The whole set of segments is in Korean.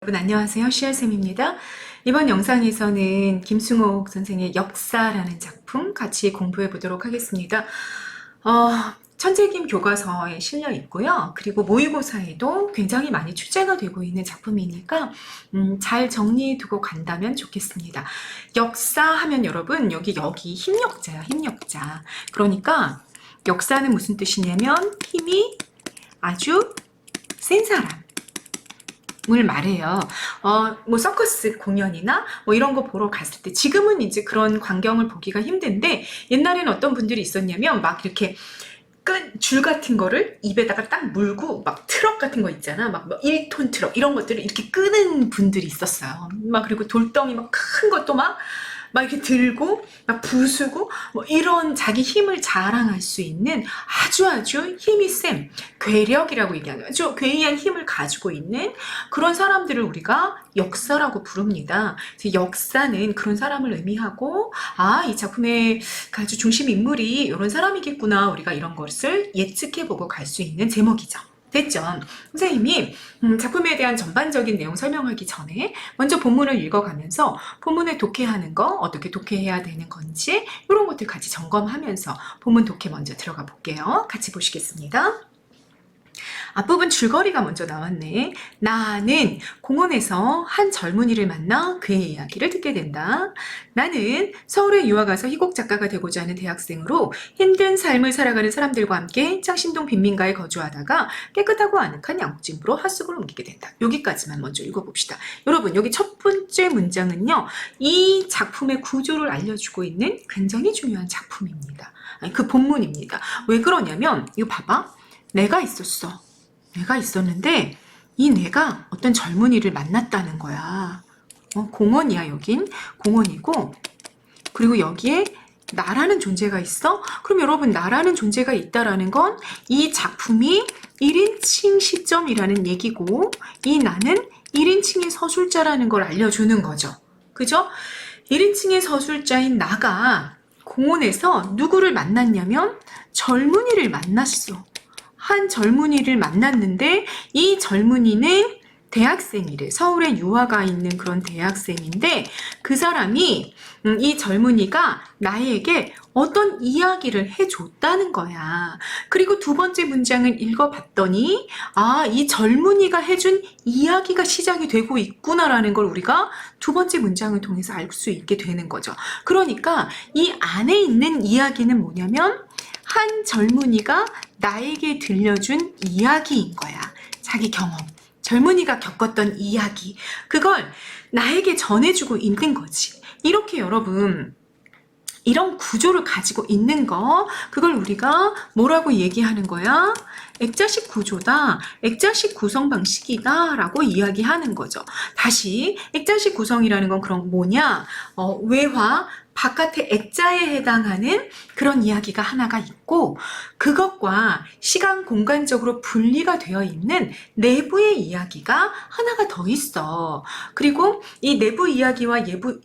여러분 안녕하세요. 시아쌤입니다. 이번 영상에서는 김승옥 선생의 역사라는 작품 같이 공부해 보도록 하겠습니다. 천재김 교과서에 실려 있고요. 그리고 모의고사에도 굉장히 많이 출제가 되고 있는 작품이니까 잘 정리해 두고 간다면 좋겠습니다. 역사 하면 여러분 여기 힘력자야, 힘력자. 그러니까 역사는 무슨 뜻이냐면 힘이 아주 센 사람 을 말해요. 뭐 서커스 공연이나 뭐 이런 거 보러 갔을 때, 지금은 이제 그런 광경을 보기가 힘든데 옛날에는 어떤 분들이 있었냐면 막 이렇게 끈 줄 같은 거를 입에다가 딱 물고 막 트럭 같은 거 있잖아. 막 1톤 트럭 이런 것들을 이렇게 끄는 분들이 있었어요. 막 그리고 돌덩이 막 큰 것도 막 이렇게 들고 막 부수고 뭐 이런 자기 힘을 자랑할 수 있는 아주 힘이 센 괴력이라고 얘기하는, 아주 괴이한 힘을 가지고 있는 그런 사람들을 우리가 역사라고 부릅니다. 그래서 역사는 그런 사람을 의미하고, 이 작품의 아주 중심 인물이 이런 사람이겠구나, 우리가 이런 것을 예측해보고 갈 수 있는 제목이죠. 됐죠? 선생님이 작품에 대한 전반적인 내용 설명하기 전에 먼저 본문을 읽어가면서 본문에 독해하는 거, 어떻게 독해해야 되는 건지 이런 것들 같이 점검하면서 본문 독해 먼저 들어가 볼게요. 같이 보시겠습니다. 앞부분 줄거리가 먼저 나왔네. 나는 공원에서 한 젊은이를 만나 그의 이야기를 듣게 된다. 나는 서울에 유학 가서 희곡 작가가 되고자 하는 대학생으로 힘든 삶을 살아가는 사람들과 함께 창신동 빈민가에 거주하다가 깨끗하고 아늑한 양옥집으로 하숙을 옮기게 된다. 여기까지만 먼저 읽어봅시다. 여러분, 여기 첫 번째 문장은요, 이 작품의 구조를 알려주고 있는 굉장히 중요한 작품입니다. 그 본문입니다. 왜 그러냐면 이거 봐봐. 내가 있었는데 이 내가 어떤 젊은이를 만났다는 거야. 공원이야. 여긴 공원이고, 그리고 여기에 나라는 존재가 있어? 그럼 여러분, 나라는 존재가 있다라는 건 이 작품이 1인칭 시점이라는 얘기고, 이 나는 1인칭의 서술자라는 걸 알려주는 거죠. 그죠? 1인칭의 서술자인 나가 공원에서 누구를 만났냐면 젊은이를 만났어. 한 젊은이를 만났는데 이 젊은이는 대학생이래. 서울에 유학가 있는 그런 대학생인데 그 사람이 이 젊은이가 나에게 어떤 이야기를 해줬다는 거야. 그리고 두 번째 문장을 읽어봤더니 이 젊은이가 해준 이야기가 시작이 되고 있구나라는 걸 우리가 두 번째 문장을 통해서 알 수 있게 되는 거죠. 그러니까 이 안에 있는 이야기는 뭐냐면 한 젊은이가 나에게 들려준 이야기인 거야. 자기 경험. 젊은이가 겪었던 이야기. 그걸 나에게 전해주고 있는 거지. 이렇게 여러분, 이런 구조를 가지고 있는 거, 그걸 우리가 뭐라고 얘기하는 거야? 액자식 구조다, 액자식 구성 방식이다 라고 이야기하는 거죠. 다시, 액자식 구성이라는 건 그럼 뭐냐? 외화, 바깥의 액자에 해당하는 그런 이야기가 하나가 있고, 그것과 시간 공간적으로 분리가 되어 있는 내부의 이야기가 하나가 더 있어. 그리고 이 내부 이야기와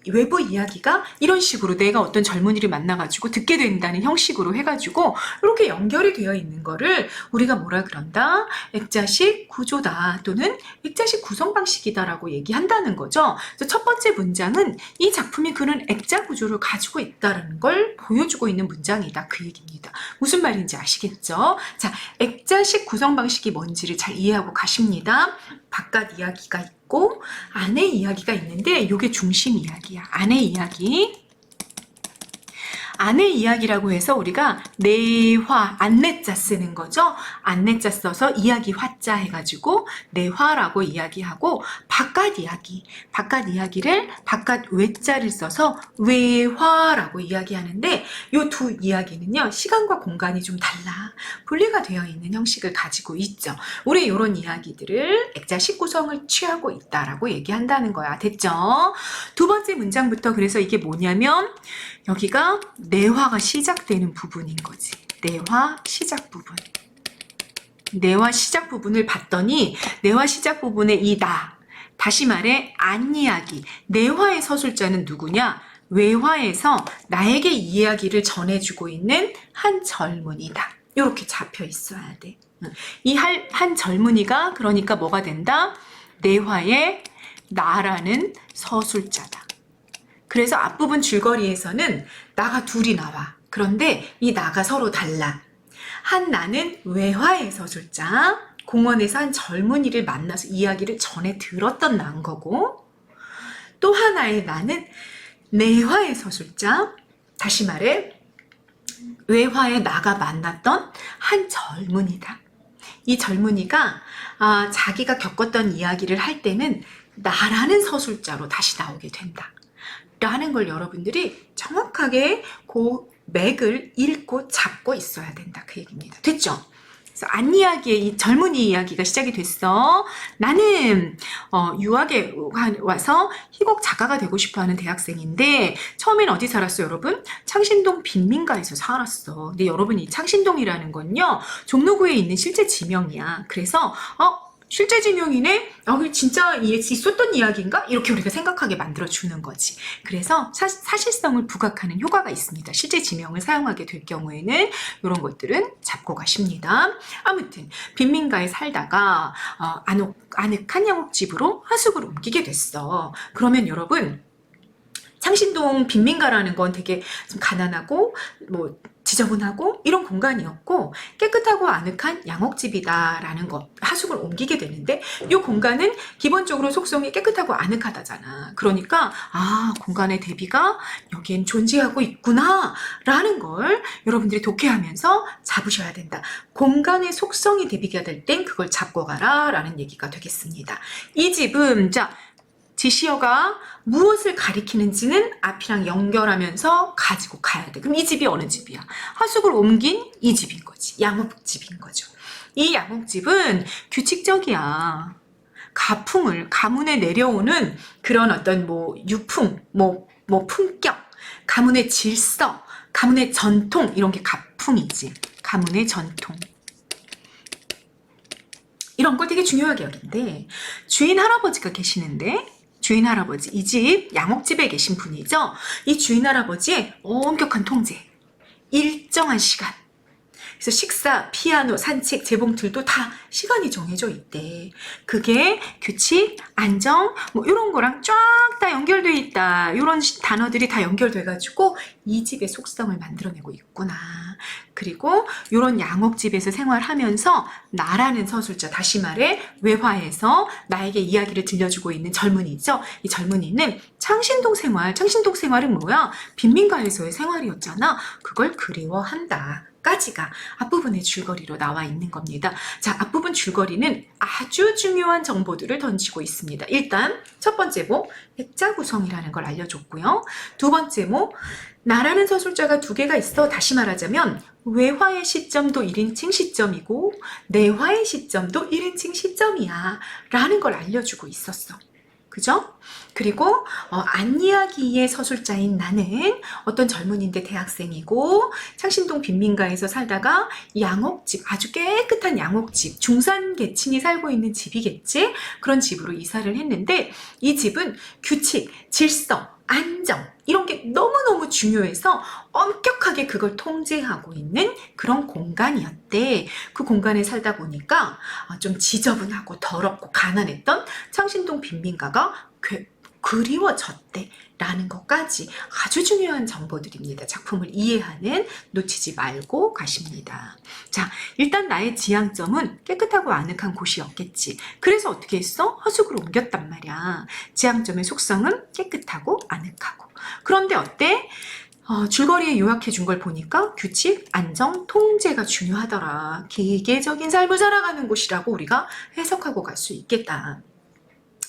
외부 이야기가 이런 식으로 내가 어떤 젊은이를 만나가지고 듣게 된다는 형식으로 해가지고 이렇게 연결이 되어 있는 거를 우리가 뭐라 그런다? 액자식 구조다, 또는 액자식 구성 방식이다라고 얘기한다는 거죠. 그래서 첫 번째 문장은 이 작품이 그런 액자 구조를 가지고 있다는 걸 보여주고 있는 문장이다, 그 얘기입니다. 무슨 말인지 아시겠죠? 자, 액자식 구성 방식이 뭔지를 잘 이해하고 가십니다. 바깥 이야기가 있고 안에 이야기가 있는데 이게 중심 이야기야. 안에 이야기. 안의 이야기라고 해서 우리가 내화, 안내자 쓰는 거죠. 안내자 써서 이야기 화자 해가지고 내화라고 이야기하고, 바깥 이야기를 바깥 외자를 써서 외화라고 이야기하는데, 이 두 이야기는요, 시간과 공간이 좀 달라 분리가 되어 있는 형식을 가지고 있죠. 우리 이런 이야기들을 액자식 구성을 취하고 있다라고 얘기한다는 거야. 됐죠? 두 번째 문장부터, 그래서 이게 뭐냐면 여기가 내화가 시작되는 부분인 거지. 내화 시작 부분. 내화 시작 부분을 봤더니 내화 시작 부분의 이 나, 다시 말해 안 이야기, 내화의 서술자는 누구냐? 외화에서 나에게 이야기를 전해주고 있는 한 젊은이다. 이렇게 잡혀 있어야 돼. 이 한 젊은이가 그러니까 뭐가 된다? 내화의 나라는 서술자다. 그래서 앞부분 줄거리에서는 나가 둘이 나와. 그런데 이 나가 서로 달라. 한 나는 외화의 서술자, 공원에서 한 젊은이를 만나서 이야기를 전해 들었던 나인 거고, 또 하나의 나는 내화의 서술자, 다시 말해 외화의 나가 만났던 한 젊은이다. 이 젊은이가 자기가 겪었던 이야기를 할 때는 나라는 서술자로 다시 나오게 된다. 라는 걸 여러분들이 정확하게 그 맥을 읽고 잡고 있어야 된다. 그 얘기입니다. 됐죠? 그래서 안 이야기의 이 젊은이 이야기가 시작이 됐어. 나는 유학에 와서 희곡 작가가 되고 싶어하는 대학생인데 처음엔 어디 살았어 여러분? 창신동 빈민가에서 살았어. 근데 여러분 이 창신동이라는 건요 종로구에 있는 실제 지명이야. 그래서 실제 지명이네? 여기 진짜 있었던 이야기인가? 이렇게 우리가 생각하게 만들어주는 거지. 그래서 사실성을 부각하는 효과가 있습니다. 실제 지명을 사용하게 될 경우에는 이런 것들은 잡고 가십니다. 아무튼 빈민가에 살다가 아늑한 양옥집으로 하숙을 옮기게 됐어. 그러면 여러분 창신동 빈민가라는 건 되게 좀 가난하고 지저분하고 이런 공간이었고 깨끗하고 아늑한 양옥집이다라는 것, 하숙을 옮기게 되는데 이 공간은 기본적으로 속성이 깨끗하고 아늑하다잖아. 그러니까 공간의 대비가 여기엔 존재하고 있구나 라는 걸 여러분들이 독해하면서 잡으셔야 된다. 공간의 속성이 대비가 될 땐 그걸 잡고 가라 라는 얘기가 되겠습니다. 이 집은 제시어가 무엇을 가리키는지는 앞이랑 연결하면서 가지고 가야 돼. 그럼 이 집이 어느 집이야? 하숙을 옮긴 이 집인 거지. 양옥집인 거죠. 이 양옥집은 규칙적이야. 가문에 내려오는 그런 어떤 유풍, 품격, 가문의 질서, 가문의 전통 이런 게 가풍이지. 가문의 전통. 이런 걸 되게 중요하게 여긴데 주인 할아버지가 계시는데 주인 할아버지, 이 집 양옥집에 계신 분이죠. 이 주인 할아버지의 엄격한 통제, 일정한 시간. 그래서 식사, 피아노, 산책, 재봉틀도 다 시간이 정해져 있대. 그게 규칙, 안정, 이런 거랑 쫙 다 연결돼 있다. 이런 단어들이 다 연결돼가지고 이 집의 속성을 만들어내고 있구나. 그리고 이런 양옥집에서 생활하면서 나라는 서술자, 다시 말해 외화에서 나에게 이야기를 들려주고 있는 젊은이죠. 이 젊은이는 창신동 생활은 뭐야? 빈민가에서의 생활이었잖아. 그걸 그리워한다. 까지가 앞부분의 줄거리로 나와 있는 겁니다. 자, 앞부분 줄거리는 아주 중요한 정보들을 던지고 있습니다. 일단 첫 번째 액자 구성이라는 걸 알려줬고요. 두 번째 나라는 서술자가 두 개가 있어. 다시 말하자면 외화의 시점도 1인칭 시점이고 내화의 시점도 1인칭 시점이야 라는 걸 알려주고 있었어. 그죠? 그리고 안이야기의 서술자인 나는 어떤 젊은이인데 대학생이고 창신동 빈민가에서 살다가 양옥집, 아주 깨끗한 양옥집, 중산 계층이 살고 있는 집이겠지? 그런 집으로 이사를 했는데 이 집은 규칙, 질서, 안정 이런 게 너무너무 중요해서 엄격하게 그걸 통제하고 있는 그런 공간이었대. 그 공간에 살다 보니까 좀 지저분하고 더럽고 가난했던 창신동 빈민가가 그리워졌대 라는 것까지 아주 중요한 정보들입니다. 작품을 이해하는 놓치지 말고 가십니다. 자, 일단 나의 지향점은 깨끗하고 아늑한 곳이었겠지. 그래서 어떻게 했어? 하숙을 옮겼단 말이야. 지향점의 속성은 깨끗하고 아늑하고. 그런데 어때? 줄거리에 요약해 준 걸 보니까 규칙, 안정, 통제가 중요하더라. 기계적인 삶을 살아가는 곳이라고 우리가 해석하고 갈 수 있겠다.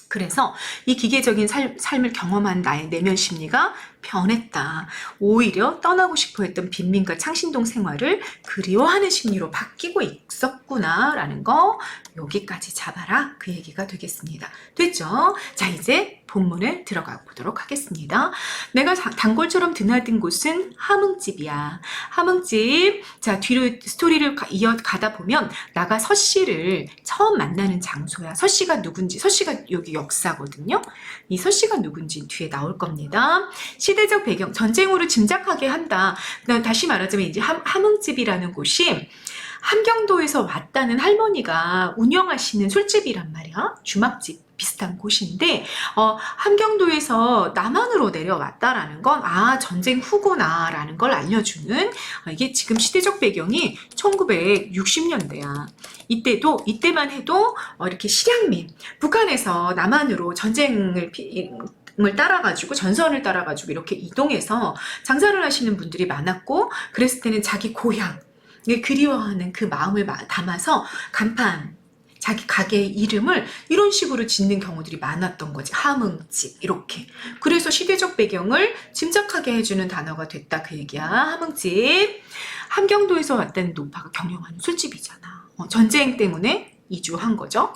그래서 이 기계적인 삶을 경험한 나의 내면 심리가 변했다. 오히려 떠나고 싶어 했던 빈민가 창신동 생활을 그리워하는 심리로 바뀌고 있었구나 라는 거 여기까지 잡아라 그 얘기가 되겠습니다. 됐죠? 자, 이제 본문에 들어가 보도록 하겠습니다. 내가 단골처럼 드나든 곳은 함흥집이야. 함흥집. 자, 뒤로 스토리를 이어가다 보면 나가 서씨를 처음 만나는 장소야. 서씨가 누군지, 서씨가 여기 역사거든요. 이 서씨가 누군지 뒤에 나올 겁니다. 시대적 배경, 전쟁으로 짐작하게 한다. 다시 말하자면 이제 함흥집이라는 곳이 함경도에서 왔다는 할머니가 운영하시는 술집이란 말이야. 주막집. 비슷한 곳인데 함경도에서 남한으로 내려왔다라는 건 전쟁 후구나라는 걸 알려주는 이게 지금 시대적 배경이 1960년대야. 이때만 해도 이렇게 실향민 북한에서 남한으로 전쟁을 따라가지고 전선을 따라가지고 이렇게 이동해서 장사를 하시는 분들이 많았고 그랬을 때는 자기 고향 그리워하는 그 마음을 담아서 간판 자기 가게의 이름을 이런 식으로 짓는 경우들이 많았던 거지. 함흥집 이렇게. 그래서 시대적 배경을 짐작하게 해주는 단어가 됐다 그 얘기야. 함흥집. 함경도에서 왔다는 노파가 경영하는 술집이잖아. 전쟁 때문에 이주한 거죠.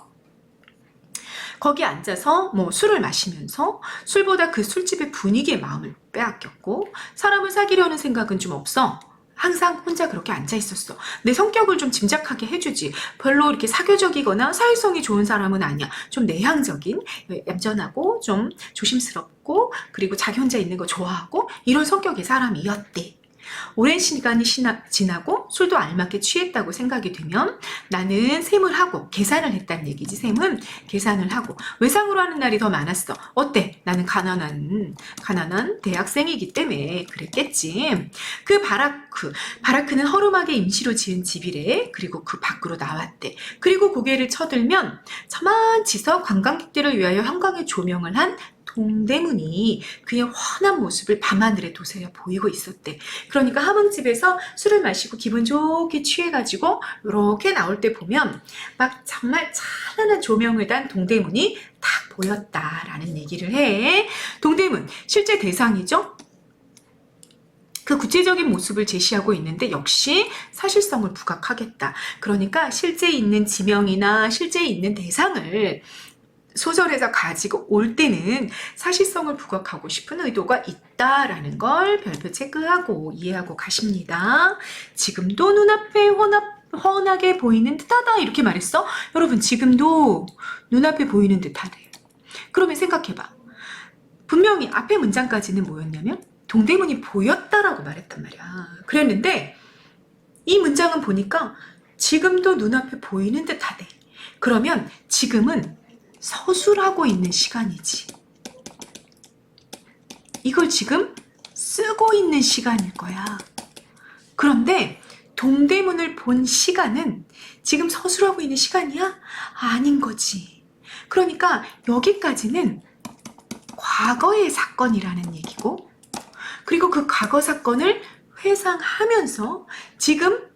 거기 앉아서 술을 마시면서 술보다 그 술집의 분위기에 마음을 빼앗겼고 사람을 사귀려는 생각은 좀 없어. 항상 혼자 그렇게 앉아 있었어. 내 성격을 좀 짐작하게 해주지. 별로 이렇게 사교적이거나 사회성이 좋은 사람은 아니야. 좀 내향적인, 얌전하고 좀 조심스럽고 그리고 자기 혼자 있는 거 좋아하고 이런 성격의 사람이었대. 오랜 시간이 지나고 술도 알맞게 취했다고 생각이 되면 나는 셈을 하고 계산을 했다는 얘기지. 셈은 계산을 하고 외상으로 하는 날이 더 많았어. 어때? 나는 가난한 대학생이기 때문에 그랬겠지. 그 바라크는 허름하게 임시로 지은 집이래. 그리고 그 밖으로 나왔대. 그리고 고개를 쳐들면 저만치서 관광객들을 위하여 형광의 조명을 한 동대문이 그의 환한 모습을 밤하늘에 도사려 보이고 있었대. 그러니까 함흥집에서 술을 마시고 기분 좋게 취해가지고 이렇게 나올 때 보면 막 정말 찬란한 조명을 단 동대문이 딱 보였다라는 얘기를 해. 동대문 실제 대상이죠. 그 구체적인 모습을 제시하고 있는데 역시 사실성을 부각하겠다. 그러니까 실제 있는 지명이나 실제 있는 대상을 소설에서 가지고 올 때는 사실성을 부각하고 싶은 의도가 있다라는 걸 별표 체크하고 이해하고 가십니다. 지금도 눈앞에 훤하게 보이는 듯하다 이렇게 말했어? 여러분 지금도 눈앞에 보이는 듯하대. 그러면 생각해봐. 분명히 앞에 문장까지는 뭐였냐면 동대문이 보였다라고 말했단 말이야. 그랬는데 이 문장은 보니까 지금도 눈앞에 보이는 듯하대. 그러면 지금은 서술하고 있는 시간이지. 이걸 지금 쓰고 있는 시간일 거야. 그런데 동대문을 본 시간은 지금 서술하고 있는 시간이야? 아닌 거지. 그러니까 여기까지는 과거의 사건이라는 얘기고 그리고 그 과거 사건을 회상하면서 지금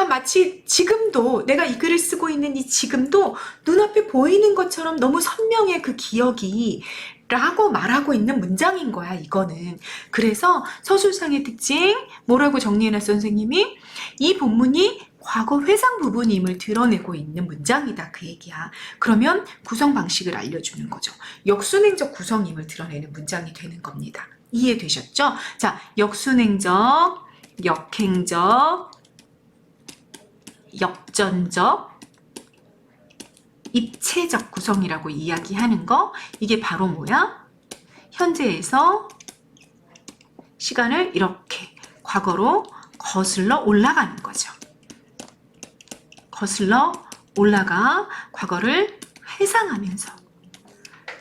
마치 지금도 내가 이 글을 쓰고 있는 이 지금도 눈앞에 보이는 것처럼 너무 선명해 그 기억이 라고 말하고 있는 문장인 거야 이거는. 그래서 서술상의 특징 뭐라고 정리해놨어 선생님이? 이 본문이 과거 회상 부분임을 드러내고 있는 문장이다 그 얘기야. 그러면 구성 방식을 알려주는 거죠. 역순행적 구성임을 드러내는 문장이 되는 겁니다. 이해되셨죠? 자, 역순행적, 역행적, 역전적, 입체적 구성이라고 이야기하는 거 이게 바로 뭐야? 현재에서 시간을 이렇게 과거로 거슬러 올라가는 거죠. 거슬러 올라가 과거를 회상하면서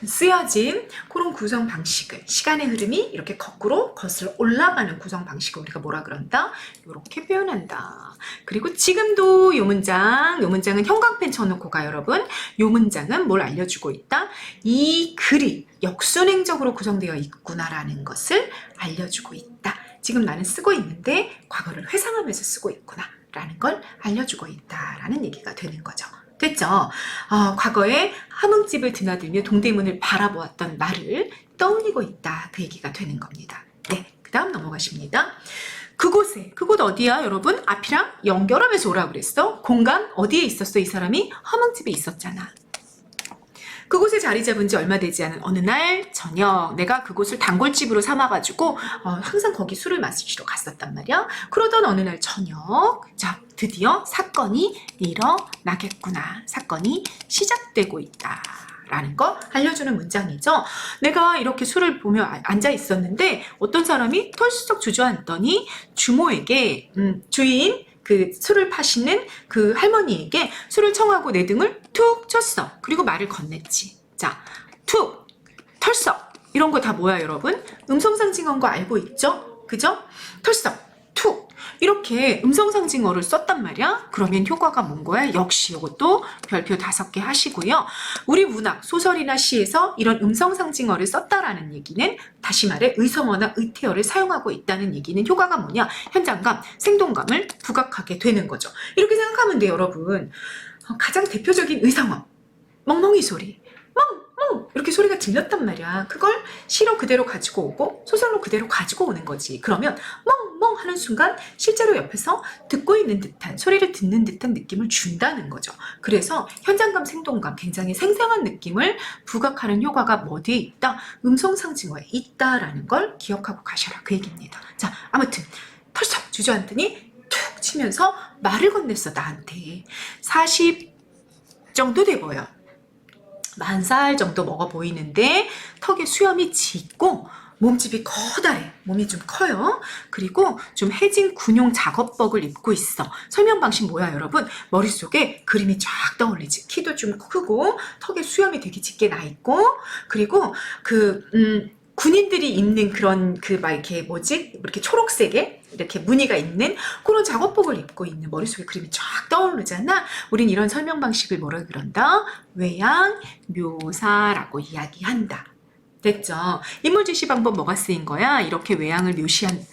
쓰여진 그런 구성 방식을 시간의 흐름이 이렇게 거꾸로 거슬러 올라가는 구성 방식을 우리가 뭐라 그런다? 이렇게 표현한다. 그리고 지금도 요 문장은 형광펜 쳐놓고 가 여러분. 요 문장은 뭘 알려주고 있다? 이 글이 역순행적으로 구성되어 있구나라는 것을 알려주고 있다. 지금 나는 쓰고 있는데 과거를 회상하면서 쓰고 있구나 라는 걸 알려주고 있다라는 얘기가 되는 거죠. 됐죠? 과거에 함흥집을 드나들며 동대문을 바라보았던 나를 떠올리고 있다. 그 얘기가 되는 겁니다. 네, 그 다음 넘어가십니다. 그곳 어디야 여러분? 앞이랑 연결하면서 오라고 그랬어. 공간 어디에 있었어? 이 사람이 함흥집에 있었잖아. 그곳에 자리 잡은 지 얼마 되지 않은 어느 날 저녁 내가 그곳을 단골집으로 삼아가지고 항상 거기 술을 마시러 갔었단 말이야. 그러던 어느 날 저녁 자 드디어 사건이 일어나겠구나. 사건이 시작되고 있다. 라는 거 알려주는 문장이죠. 내가 이렇게 술을 보며 앉아 있었는데 어떤 사람이 털수적 주저앉더니 주모에게 주인 그 술을 파시는 그 할머니에게 술을 청하고 내 등을 툭 쳤어. 그리고 말을 건넸지. 자, 툭, 털썩 이런 거 다 뭐야 여러분? 음성상징어인 거 알고 있죠? 그죠? 털썩, 툭 이렇게 음성상징어를 썼단 말이야. 그러면 효과가 뭔 거야? 역시 이것도 별표 5개 하시고요. 우리 문학, 소설이나 시에서 이런 음성상징어를 썼다라는 얘기는 다시 말해 의성어나 의태어를 사용하고 있다는 얘기는 효과가 뭐냐? 현장감, 생동감을 부각하게 되는 거죠. 이렇게 생각하면 돼요, 여러분. 가장 대표적인 의성어, 멍멍이 소리. 멍! 이렇게 소리가 들렸단 말이야. 그걸 시로 그대로 가지고 오고 소설로 그대로 가지고 오는 거지. 그러면 멍 하는 순간 실제로 옆에서 듣고 있는 듯한, 소리를 듣는 듯한 느낌을 준다는 거죠. 그래서 현장감, 생동감, 굉장히 생생한 느낌을 부각하는 효과가 어디에 있다? 음성상징어에 있다라는 걸 기억하고 가셔라. 그 얘기입니다. 자, 아무튼 털썩 주저앉더니 툭 치면서 말을 건넸어, 나한테. 40 정도 돼 보여. 40살 정도 먹어 보이는데 턱에 수염이 짙고 몸집이 커다래. 몸이 좀 커요. 그리고 좀 해진 군용 작업복을 입고 있어. 설명 방식 뭐야 여러분? 머릿속에 그림이 쫙 떠올리지. 키도 좀 크고 턱에 수염이 되게 짙게 나 있고 그리고 군인들이 입는 그런 막 이렇게 뭐지? 이렇게 초록색에 이렇게 무늬가 있는 그런 작업복을 입고 있는 머릿속에 그림이 쫙 떠오르잖아. 우린 이런 설명 방식을 뭐라 그런다? 외양 묘사라고 이야기한다. 됐죠? 인물 제시 방법 뭐가 쓰인 거야? 이렇게 외양을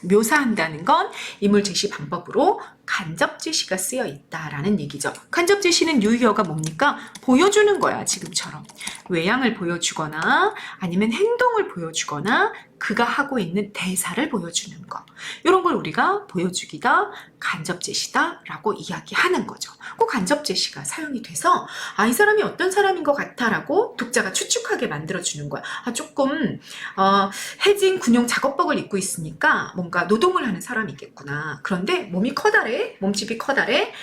묘사한다는 건 인물 제시 방법으로 간접 제시가 쓰여 있다라는 얘기죠. 간접 제시는 유의어가 뭡니까? 보여주는 거야, 지금처럼. 외양을 보여주거나 아니면 행동을 보여주거나 그가 하고 있는 대사를 보여주는 거. 이런 걸 우리가 보여주기다, 간접 제시다 라고 이야기하는 거죠. 그 간접 제시가 사용이 돼서 이 사람이 어떤 사람인 것 같아 라고 독자가 추측하게 만들어주는 거야. 조금 해진 군용 작업복을 입고 있으니까 뭔가 노동을 하는 사람이겠구나. 그런데 몸이 커다래, 몸집이 커다래.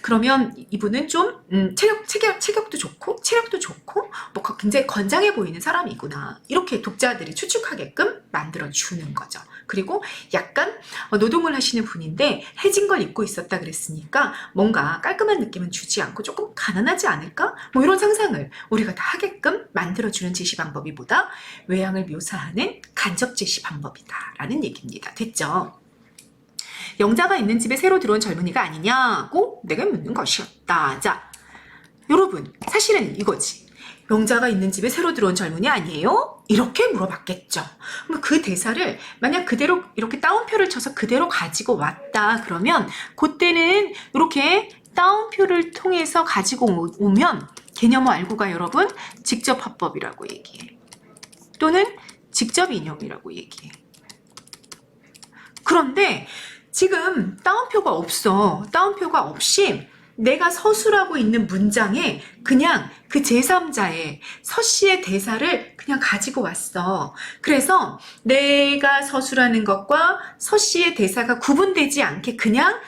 그러면 이분은 좀 체격도 좋고 체력도 좋고 뭐 굉장히 건장해 보이는 사람이구나. 이렇게 독자들이 추측하게끔 만들어주는 거죠. 그리고 약간 노동을 하시는 분인데 해진 걸 입고 있었다 그랬으니까 뭔가 깔끔한 느낌은 주지 않고 조금 가난하지 않을까? 뭐 이런 상상을 우리가 다 하게끔 만들어주는 제시 방법이 뭐다? 외양을 묘사하는 간접 제시 방법이다 라는 얘기입니다. 됐죠? 영자가 있는 집에 새로 들어온 젊은이가 아니냐고 내가 묻는 것이었다. 자, 여러분 사실은 이거지. 영자가 있는 집에 새로 들어온 젊은이 아니에요? 이렇게 물어봤겠죠. 그럼 그 대사를 만약 그대로 이렇게 따옴표를 쳐서 그대로 가지고 왔다 그러면 그때는 이렇게 따옴표를 통해서 가지고 오면 개념어 알고 가 여러분? 직접 화법이라고 얘기해. 또는 직접 인용이라고 얘기해. 그런데 지금 따옴표가 없어. 따옴표가 없이 내가 서술하고 있는 문장에 그냥 그 제3자의 서씨의 대사를 그냥 가지고 왔어. 그래서 내가 서술하는 것과 서씨의 대사가 구분되지 않게 그냥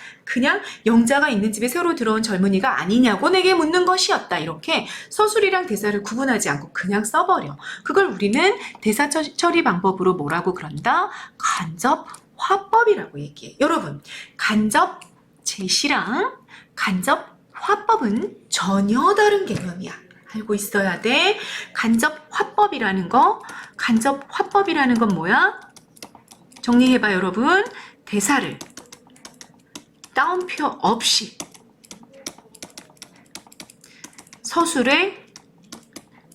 영자가 있는 집에 새로 들어온 젊은이가 아니냐고 내게 묻는 것이었다. 이렇게 서술이랑 대사를 구분하지 않고 그냥 써버려. 그걸 우리는 대사 처리 방법으로 뭐라고 그런다? 간접 화법이라고 얘기해. 여러분, 간접 제시랑 간접 화법은 전혀 다른 개념이야. 알고 있어야 돼. 간접 화법이라는 건 뭐야? 정리해봐 여러분. 대사를 따옴표 없이 서술에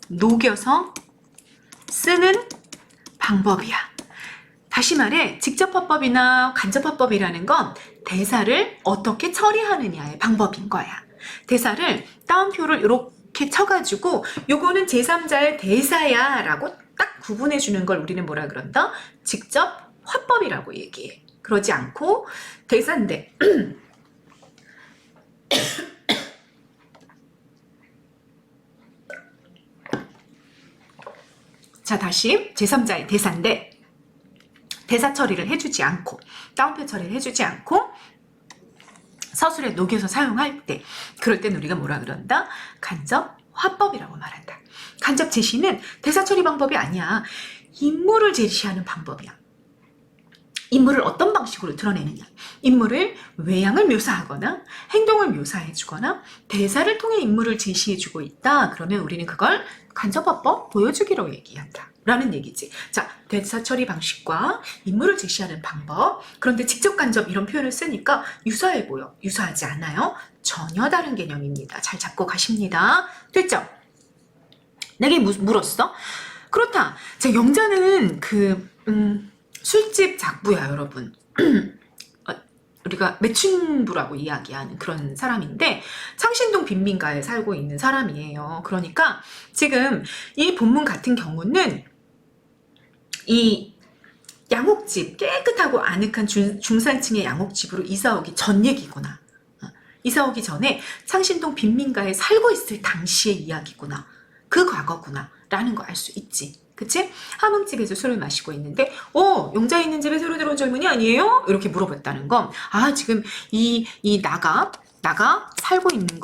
녹여서 쓰는 방법이야. 다시 말해 직접 화법이나 간접 화법이라는 건 대사를 어떻게 처리하느냐의 방법인 거야. 대사를 따옴표를 이렇게 쳐가지고 요거는 제3자의 대사야 라고 딱 구분해 주는 걸 우리는 뭐라 그런다? 직접 화법이라고 얘기해. 그러지 않고 대사인데 자 다시 제3자의 대사인데 대사 처리를 해주지 않고 따옴표 처리를 해주지 않고 서술에 녹여서 사용할 때 그럴 땐 우리가 뭐라 그런다? 간접 화법이라고 말한다. 간접 제시는 대사 처리 방법이 아니야. 인물을 제시하는 방법이야. 인물을 어떤 방식으로 드러내느냐. 인물을 외양을 묘사하거나 행동을 묘사해주거나 대사를 통해 인물을 제시해주고 있다. 그러면 우리는 그걸 간접화법 보여주기로 얘기한다. 라는 얘기지. 자, 대사 처리 방식과 인물을 제시하는 방법. 그런데 직접 간접 이런 표현을 쓰니까 유사해 보여. 유사하지 않아요? 전혀 다른 개념입니다. 잘 잡고 가십니다. 됐죠? 내게 물었어? 그렇다. 자, 영자는 술집 작부야, 여러분. 우리가 매춘부라고 이야기하는 그런 사람인데 창신동 빈민가에 살고 있는 사람이에요. 그러니까 지금 이 본문 같은 경우는 이 양옥집, 깨끗하고 아늑한 중산층의 양옥집으로 이사 오기 전 얘기구나. 이사 오기 전에 창신동 빈민가에 살고 있을 당시의 이야기구나. 그 과거구나 라는 거 알 수 있지. 그치? 함흥집에서 술을 마시고 있는데 용자 있는 집에 새로 들어온 젊은이 아니에요? 이렇게 물어봤다는 건 지금 이 나가 살고 있는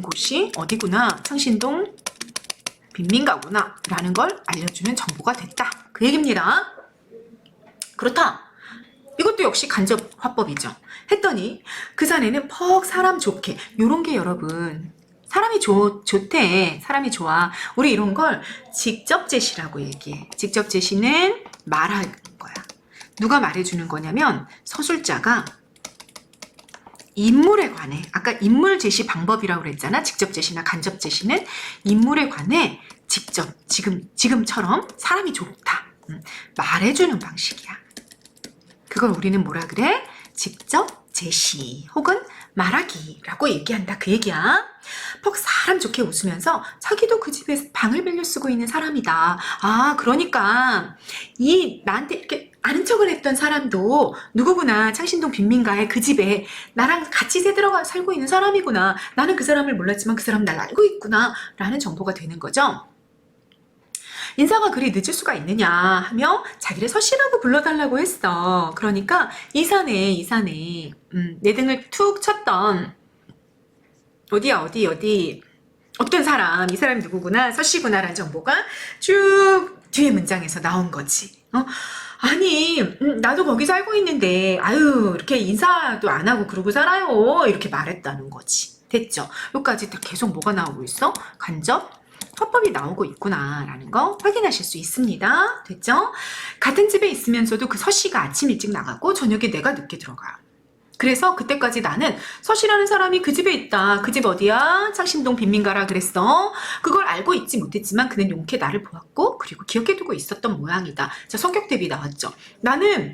곳이 어디구나. 창신동 빈민가구나 라는 걸 알려주는 정보가 됐다. 그 얘기입니다. 그렇다. 이것도 역시 간접 화법이죠. 했더니 그 사내는 퍽 사람 좋게 요런 게 여러분 사람이 좋대. 사람이 좋아. 우리 이런 걸 직접 제시라고 얘기해. 직접 제시는 말하는 거야. 누가 말해주는 거냐면 서술자가 인물에 관해 아까 인물 제시 방법이라고 그랬잖아. 직접 제시나 간접 제시는 인물에 관해 직접 지금처럼 사람이 좋다. 말해주는 방식이야. 그걸 우리는 뭐라 그래? 직접 제시 혹은 말하기라고 얘기한다. 그 얘기야. 퍽 사람 좋게 웃으면서 자기도 그 집에 방을 빌려 쓰고 있는 사람이다. 그러니까 나한테 이렇게 아는 척을 했던 사람도 누구구나. 창신동 빈민가에 그 집에 나랑 같이 새 들어가 살고 있는 사람이구나. 나는 그 사람을 몰랐지만 그 사람 날 알고 있구나 라는 정보가 되는 거죠. 인사가 그리 늦을 수가 있느냐 하며 자기를 서씨라고 불러달라고 했어. 그러니까 이사네 내 등을 툭 쳤던 어디 어떤 사람, 이 사람이 누구구나, 서씨구나 라는 정보가 쭉 뒤에 문장에서 나온 거지. 아니 나도 거기 살고 있는데 이렇게 인사도 안 하고 그러고 살아요. 이렇게 말했다는 거지. 됐죠? 여기까지 계속 뭐가 나오고 있어? 간접 화법이 나오고 있구나 라는 거 확인하실 수 있습니다. 됐죠? 같은 집에 있으면서도 그 서씨가 아침 일찍 나가고 저녁에 내가 늦게 들어가. 그래서 그때까지 나는 서씨라는 사람이 그 집에 있다. 그 집 어디야? 창신동 빈민가라 그랬어. 그걸 알고 있지 못했지만 그는 용케 나를 보았고 그리고 기억해두고 있었던 모양이다. 자, 성격 대비 나왔죠. 나는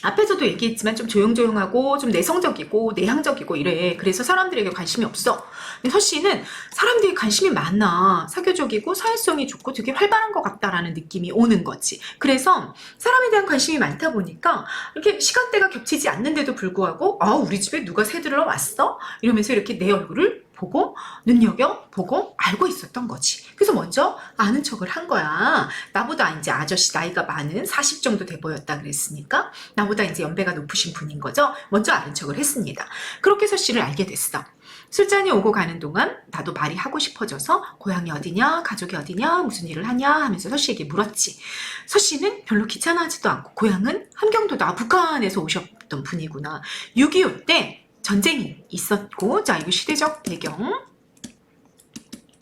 앞에서도 얘기했지만 좀 조용조용하고 좀 내성적이고 내향적이고 이래. 그래서 사람들에게 관심이 없어. 근데 서씨는 사람들에게 관심이 많아. 사교적이고 사회성이 좋고 되게 활발한 것 같다라는 느낌이 오는 거지. 그래서 사람에 대한 관심이 많다 보니까 이렇게 시간대가 겹치지 않는데도 불구하고 우리 집에 누가 새들러 왔어? 이러면서 이렇게 내 얼굴을 보고 눈여겨보고 알고 있었던 거지. 그래서 먼저 아는 척을 한 거야. 나보다 이제 아저씨 나이가 많은 40 정도 돼 보였다 그랬으니까 나보다 이제 연배가 높으신 분인 거죠. 먼저 아는 척을 했습니다. 그렇게 서씨를 알게 됐어. 술잔이 오고 가는 동안 나도 말이 하고 싶어져서 고향이 어디냐, 가족이 어디냐, 무슨 일을 하냐 하면서 서씨에게 물었지. 서씨는 별로 귀찮아하지도 않고 고향은 함경도다. 북한에서 오셨던 분이구나. 6.25 때 전쟁이 있었고, 자, 이거 시대적 배경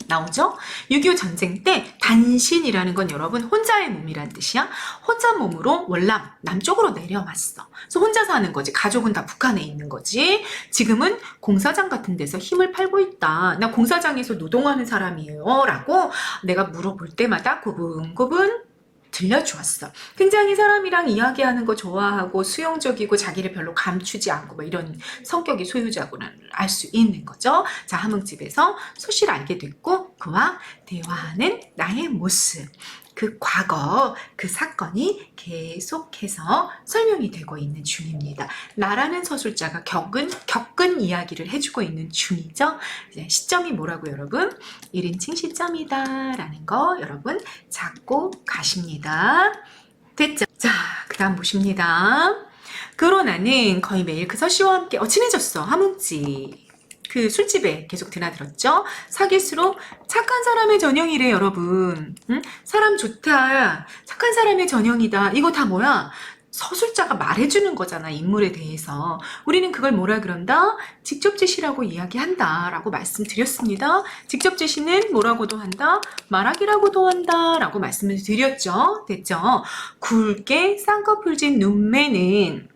나오죠? 6.25 전쟁 때 단신이라는 건 여러분 혼자의 몸이란 뜻이야. 혼자 몸으로 월남 남쪽으로 내려왔어. 그래서 혼자 사는 거지. 가족은 다 북한에 있는 거지. 지금은 공사장 같은 데서 힘을 팔고 있다. 나 공사장에서 노동하는 사람이에요 라고 내가 물어볼 때마다 고분고분 들려주었어. 굉장히 사람이랑 이야기하는 거 좋아하고 수용적이고 자기를 별로 감추지 않고 뭐 이런 성격이 소유자구나 알 수 있는 거죠. 자, 함흥집에서 소씨를 알게 됐고 그와 대화하는 나의 모습, 그 과거, 그 사건이 계속해서 설명이 되고 있는 중입니다. 나라는 서술자가 겪은 이야기를 해주고 있는 중이죠. 이제 시점이 뭐라고 여러분? 1인칭 시점이다 라는 거 여러분 잡고 가십니다. 됐죠? 자, 그 다음 보십니다. 그러고 나는 거의 매일 그 서씨와 함께 친해졌어. 함흥집. 그 술집에 계속 드나들었죠. 사귈수록 착한 사람의 전형이래, 여러분. 응? 사람 좋다. 착한 사람의 전형이다. 이거 다 뭐야? 서술자가 말해주는 거잖아, 인물에 대해서. 우리는 그걸 뭐라 그런다? 직접 제시라고 이야기한다 라고 말씀드렸습니다. 직접 제시는 뭐라고도 한다? 말하기라고도 한다 라고 말씀을 드렸죠. 됐죠? 굵게 쌍꺼풀 진 눈매는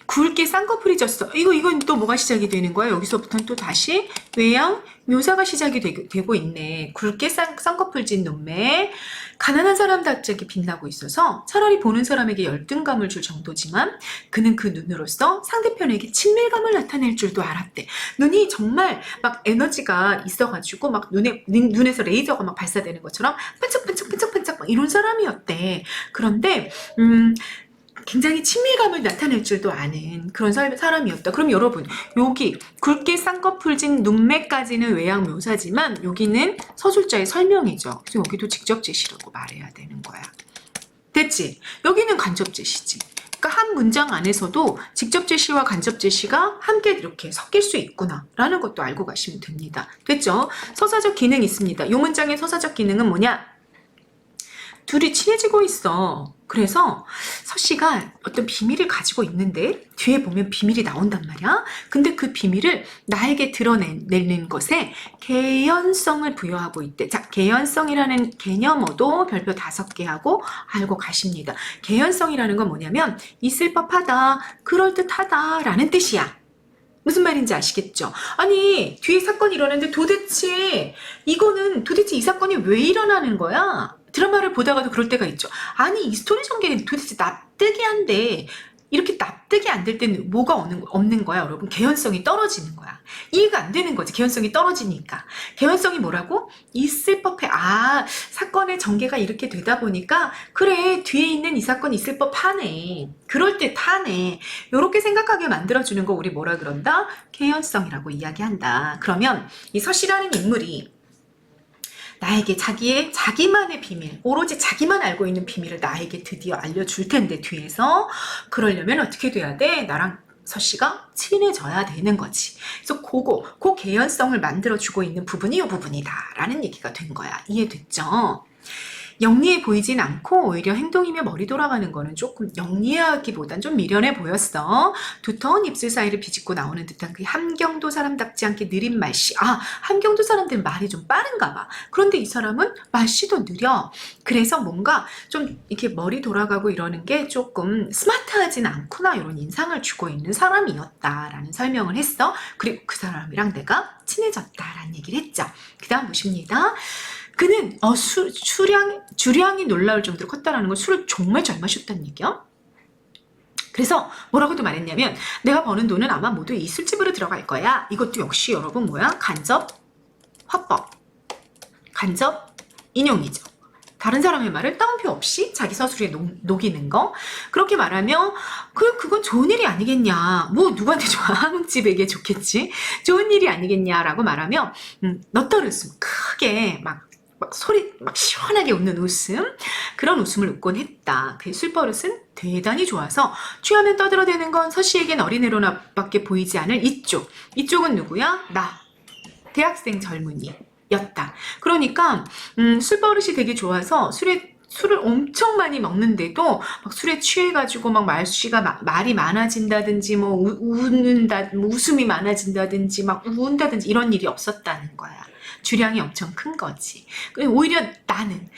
굵게 쌍꺼풀이 졌어. 이건 또 뭐가 시작이 되는 거야? 여기서부터는 또 다시 외양 묘사가 시작이 되고 있네. 굵게 쌍꺼풀 진 눈매. 가난한 사람답게 빛나고 있어서 차라리 보는 사람에게 열등감을 줄 정도지만 그는 그 눈으로서 상대편에게 친밀감을 나타낼 줄도 알았대. 눈이 정말 막 에너지가 있어가지고 막 눈에서 레이저가 막 발사되는 것처럼 반짝반짝반짝반짝 막 이런 사람이었대. 그런데 굉장히 친밀감을 나타낼 줄도 아는 그런 사람이었다. 그럼 여러분, 여기 굵게 쌍꺼풀 진 눈매까지는 외양 묘사지만 여기는 서술자의 설명이죠. 그래서 여기도 직접 제시라고 말해야 되는 거야. 됐지? 여기는 간접 제시지. 그러니까 한 문장 안에서도 직접 제시와 간접 제시가 함께 이렇게 섞일 수 있구나 라는 것도 알고 가시면 됩니다. 됐죠? 서사적 기능이 있습니다. 이 문장의 서사적 기능은 뭐냐? 둘이 친해지고 있어. 그래서 서씨가 어떤 비밀을 가지고 있는데 뒤에 보면 비밀이 나온단 말이야. 근데 그 비밀을 나에게 드러내는 것에 개연성을 부여하고 있대. 자, 개연성이라는 개념어도 별표 5개 하고 알고 가십니다. 개연성이라는 건 뭐냐면 있을 법하다, 그럴듯하다 라는 뜻이야. 무슨 말인지 아시겠죠? 아니, 뒤에 사건이 일어났는데 도대체 이 사건이 왜 일어나는 거야? 드라마를 보다가도 그럴 때가 있죠. 아니, 이 스토리 전개는 도대체 납득이 안 돼. 이렇게 납득이 안 될 때는 뭐가 없는 거야, 여러분? 개연성이 떨어지는 거야. 이해가 안 되는 거지, 개연성이 떨어지니까. 개연성이 뭐라고? 있을 법해. 아, 사건의 전개가 이렇게 되다 보니까 그래, 뒤에 있는 이 사건이 있을 법하네. 그럴듯하네. 이렇게 생각하게 만들어주는 거 우리 뭐라 그런다? 개연성이라고 이야기한다. 그러면 이 서씨라는 인물이 나에게 자기만의 비밀, 오로지 자기만 알고 있는 비밀을 나에게 드디어 알려줄 텐데 뒤에서 그러려면 어떻게 돼야 돼? 나랑 서씨가 친해져야 되는 거지. 그래서 그 개연성을 만들어주고 있는 부분이 이 부분이다 라는 얘기가 된 거야. 이해됐죠? 영리해 보이진 않고 오히려 행동이며 머리 돌아가는 거는 조금 영리하기보단 좀 미련해 보였어. 두터운 입술 사이를 비집고 나오는 듯한 그 함경도 사람답지 않게 느린 말씨. 아, 함경도 사람들은 말이 좀 빠른가 봐. 그런데 이 사람은 말씨도 느려. 그래서 뭔가 좀 이렇게 머리 돌아가고 이러는 게 조금 스마트하진 않구나 이런 인상을 주고 있는 사람이었다라는 설명을 했어. 그리고 그 사람이랑 내가 친해졌다라는 얘기를 했죠. 그 다음 보십니다. 그는 주량이 놀라울 정도로 컸다라는 건 술을 정말 잘 마셨다는 얘기야. 그래서 뭐라고도 말했냐면 내가 버는 돈은 아마 모두 이 술집으로 들어갈 거야. 이것도 역시 여러분 뭐야? 간접 화법, 간접 인용이죠. 다른 사람의 말을 따옴표 없이 자기 서술에 녹이는 거. 그렇게 말하면 그건 좋은 일이 아니겠냐. 뭐 누구한테 좋아? 한국집에게 좋겠지. 좋은 일이 아니겠냐라고 말하면 너떨 웃음 크게 막 소리 막 시원하게 웃는 웃음, 그런 웃음을 웃곤 했다. 그 술버릇은 대단히 좋아서 취하면 떠들어대는 건 서씨에겐 어린애로밖에 보이지 않을 이쪽은 누구야? 나 대학생 젊은이였다. 그러니까 술버릇이 되게 좋아서 술을 엄청 많이 먹는데도 막 술에 취해가지고 막 말이 많아진다든지 뭐 웃음이 많아진다든지 막 운다든지 이런 일이 없었다는 거야. 주량이 엄청 큰 거지. 오히려 나는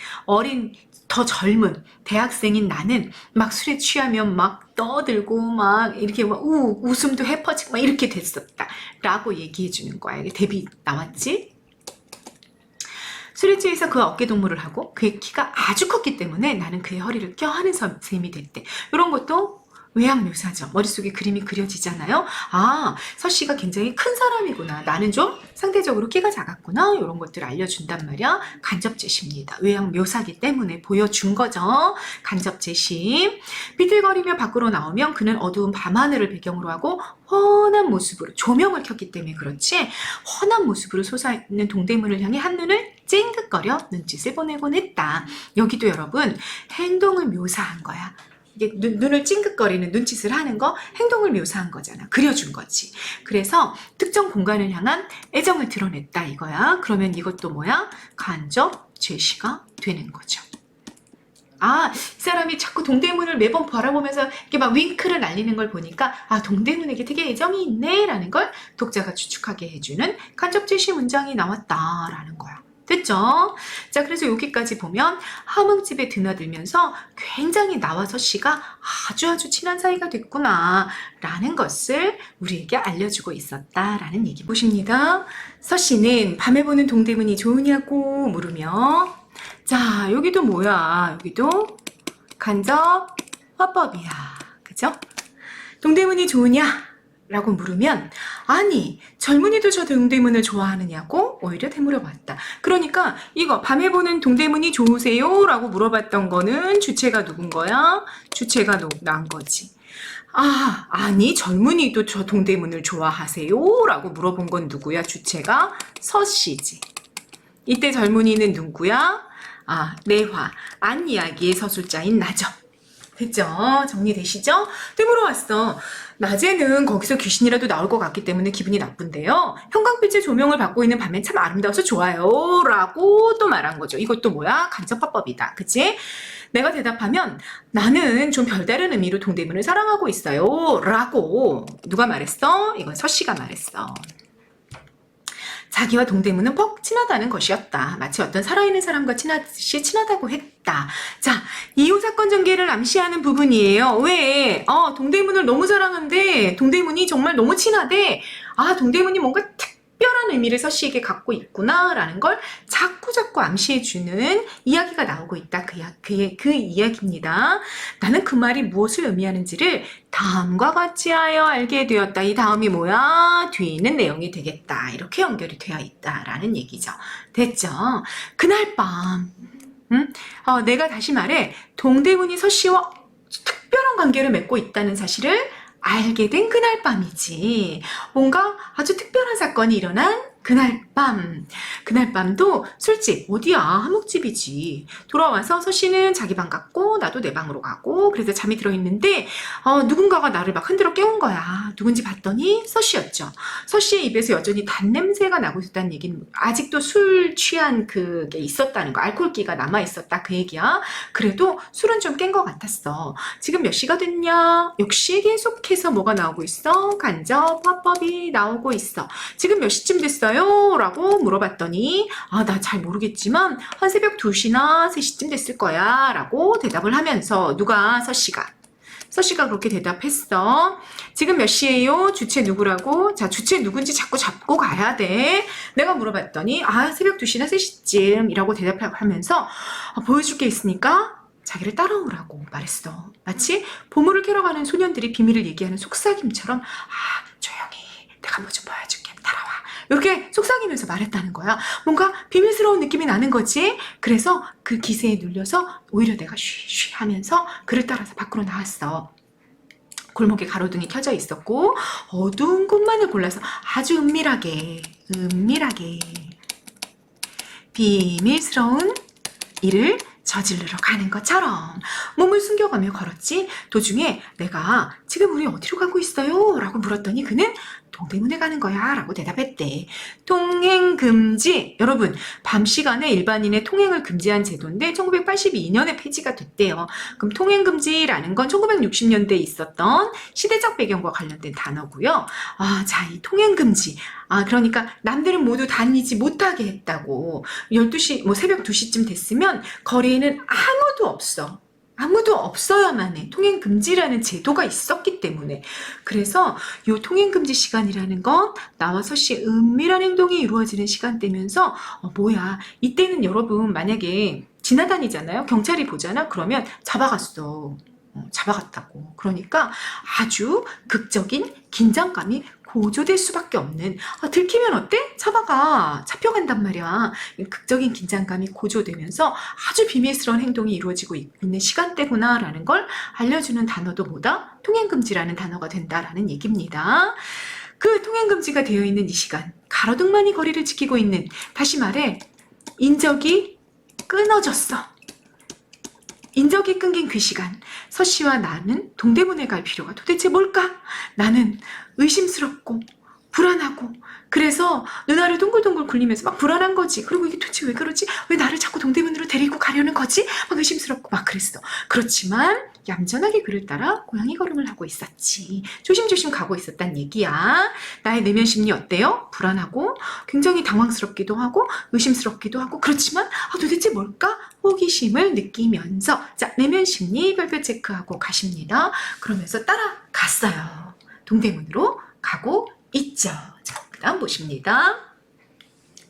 더 젊은 대학생인 나는 막 술에 취하면 막 떠들고 막 이렇게 막 웃음도 해퍼지고 막 이렇게 됐었다 라고 얘기해 주는 거야. 이게 대비 나왔지? 술에 취해서 그 어깨 동무를 하고 그의 키가 아주 컸기 때문에 나는 그의 허리를 껴안은 셈이 됐대. 이런 것도 외양 묘사죠. 머릿속에 그림이 그려지잖아요. 아, 서씨가 굉장히 큰 사람이구나. 나는 좀 상대적으로 키가 작았구나. 이런 것들을 알려준단 말이야. 간접 제시입니다. 외양 묘사기 때문에 보여준 거죠. 간접 제시. 비틀거리며 밖으로 나오면 그는 어두운 밤하늘을 배경으로 하고 훤한 모습으로 조명을 켰기 때문에 그렇지 훤한 모습으로 솟아있는 동대문을 향해 한눈을 찡긋거려 눈짓을 보내곤 했다. 여기도 여러분 행동을 묘사한 거야. 이게 눈을 찡긋거리는 눈짓을 하는 거, 행동을 묘사한 거잖아. 그려준 거지. 그래서 특정 공간을 향한 애정을 드러냈다 이거야. 그러면 이것도 뭐야? 간접 제시가 되는 거죠. 아, 이 사람이 자꾸 동대문을 매번 바라보면서 이렇게 막 윙크를 날리는 걸 보니까 아, 동대문에게 되게 애정이 있네 라는 걸 독자가 추측하게 해주는 간접 제시 문장이 나왔다라는 거야. 됐죠? 자, 그래서 여기까지 보면 함흥집에 드나들면서 굉장히 나와 서씨가 아주 친한 사이가 됐구나 라는 것을 우리에게 알려주고 있었다라는 얘기 보십니다. 서씨는 밤에 보는 동대문이 좋으냐고 물으며, 자, 여기도 뭐야? 여기도 간접 화법이야. 그죠? 동대문이 좋으냐? 라고 물으면 아니, 젊은이도 저 동대문을 좋아하느냐고 오히려 되물어봤다. 그러니까 이거 밤에 보는 동대문이 좋으세요? 라고 물어봤던 거는 주체가 누군 거야? 주체가 난 거지. 아, 아니, 젊은이도 저 동대문을 좋아하세요? 라고 물어본 건 누구야? 주체가 서씨지. 이때 젊은이는 누구야? 아, 내화, 안 이야기의 서술자인 나죠. 됐죠? 정리되시죠? 되물어 왔어. 낮에는 거기서 귀신이라도 나올 것 같기 때문에 기분이 나쁜데요. 형광빛의 조명을 받고 있는 밤엔 참 아름다워서 좋아요. 라고 또 말한 거죠. 이것도 뭐야? 간접화법이다. 그치? 내가 대답하면 나는 좀 별다른 의미로 동대문을 사랑하고 있어요. 라고 누가 말했어? 이건 서씨가 말했어. 자기와 동대문은 퍽 친하다는 것이었다. 마치 어떤 살아있는 사람과 친하듯이 친하다고 했다. 자, 이혼 사건 전개를 암시하는 부분이에요. 왜? 동대문을 너무 사랑한데 동대문이 정말 너무 친하대. 아, 동대문이 뭔가 특별한 의미를 서씨에게 갖고 있구나라는 걸 자꾸 암시해주는 이야기가 나오고 있다. 그 이야기입니다. 나는 그 말이 무엇을 의미하는지를 다음과 같이 하여 알게 되었다. 이 다음이 뭐야? 뒤에 있는 내용이 되겠다. 이렇게 연결이 되어 있다라는 얘기죠. 됐죠? 그날 밤 내가 다시 말해 동대문이 서씨와 특별한 관계를 맺고 있다는 사실을 알게 된 그날 밤이지. 뭔가 아주 특별한 사건이 일어난 그날 밤도 술집 어디야? 한옥집이지. 돌아와서 서씨는 자기 방 갔고 나도 내 방으로 가고 그래서 잠이 들어있는데 누군가가 나를 막 흔들어 깨운 거야. 누군지 봤더니 서씨였죠. 서씨의 입에서 여전히 단냄새가 나고 있었다는 얘기는 아직도 술 취한 그게 있었다는 거. 알코올기가 남아있었다 그 얘기야. 그래도 술은 좀 깬 것 같았어. 지금 몇 시가 됐냐? 역시 계속해서 뭐가 나오고 있어? 간접 화법이 나오고 있어. 지금 몇 시쯤 됐어요? 라고 물어봤더니 나 잘 모르겠지만 한 새벽 2시나 3시쯤 됐을 거야 라고 대답을 하면서 누가? 서씨가 그렇게 대답했어. 지금 몇 시예요? 주체 누구라고? 자, 주체 누군지 자꾸 잡고 가야 돼. 내가 물어봤더니 새벽 2시나 3시쯤 이라고 대답하면서 보여줄 게 있으니까 자기를 따라오라고 말했어. 마치 보물을 캐러 가는 소년들이 비밀을 얘기하는 속삭임처럼 조용히 내가 뭐 좀 보여줄게. 따라와. 이렇게 속삭이면서 말했다는 거야. 뭔가 비밀스러운 느낌이 나는 거지. 그래서 그 기세에 눌려서 오히려 내가 쉬쉬 하면서 그를 따라서 밖으로 나왔어. 골목에 가로등이 켜져 있었고 어두운 곳만을 골라서 아주 은밀하게 비밀스러운 일을 저질러러 가는 것처럼 몸을 숨겨가며 걸었지. 도중에 내가 지금 우리 어디로 가고 있어요? 라고 물었더니 그는 동대문에 가는 거야 라고 대답했대. 통행금지. 여러분, 밤 시간에 일반인의 통행을 금지한 제도인데 1982년에 폐지가 됐대요. 그럼 통행금지라는 건 1960년대에 있었던 시대적 배경과 관련된 단어고요. 자, 이 통행금지. 그러니까 남들은 모두 다니지 못하게 했다고. 12시, 새벽 2시쯤 됐으면 거리에는 아무도 없어야만 해. 통행금지라는 제도가 있었기 때문에. 그래서 이 통행금지 시간이라는 건 나와 서씨의 은밀한 행동이 이루어지는 시간대면서 뭐야. 이때는 여러분 만약에 지나다니잖아요. 경찰이 보잖아. 그러면 잡아갔다고. 그러니까 아주 극적인 긴장감이 고조될 수밖에 없는. 들키면 어때? 잡혀간단 말이야. 극적인 긴장감이 고조되면서 아주 비밀스러운 행동이 이루어지고 있는 시간대구나 라는 걸 알려주는 단어도 뭐다? 통행금지라는 단어가 된다라는 얘기입니다. 그 통행금지가 되어 있는 이 시간, 가로등만이 거리를 지키고 있는, 다시 말해 인적이 끊어졌어. 인적이 끊긴 그 시간, 서씨와 나는 동대문에 갈 필요가 도대체 뭘까? 나는 의심스럽고 불안하고, 그래서 눈알을 동글동글 굴리면서 막 불안한 거지. 그리고 이게 도대체 왜 그러지? 왜 나를 자꾸 동대문으로 데리고 가려는 거지? 막 의심스럽고 막 그랬어. 그렇지만 얌전하게 그를 따라 고양이 걸음을 하고 있었지. 조심조심 가고 있었단 얘기야. 나의 내면 심리 어때요? 불안하고 굉장히 당황스럽기도 하고 의심스럽기도 하고, 그렇지만 도대체 뭘까? 호기심을 느끼면서, 자, 내면 심리 별표 체크하고 가십니다. 그러면서 따라갔어요. 동대문으로 가고 있죠. 자, 그 다음 보십니다.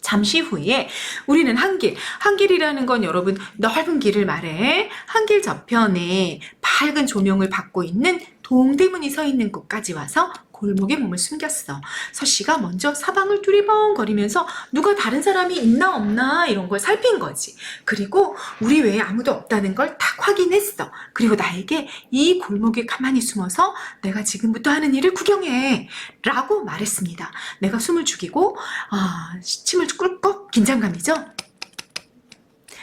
잠시 후에 우리는 한길이라는 건 여러분 넓은 길을 말해. 한길 저편에 밝은 조명을 받고 있는 동대문이 서 있는 곳까지 와서 골목에 몸을 숨겼어. 서씨가 먼저 사방을 두리번거리면서 누가 다른 사람이 있나 없나 이런 걸 살핀 거지. 그리고 우리 외에 아무도 없다는 걸 딱 확인했어. 그리고 나에게 이 골목에 가만히 숨어서 내가 지금부터 하는 일을 구경해 라고 말했습니다. 내가 숨을 죽이고 침을 꿀꺽, 긴장감이죠?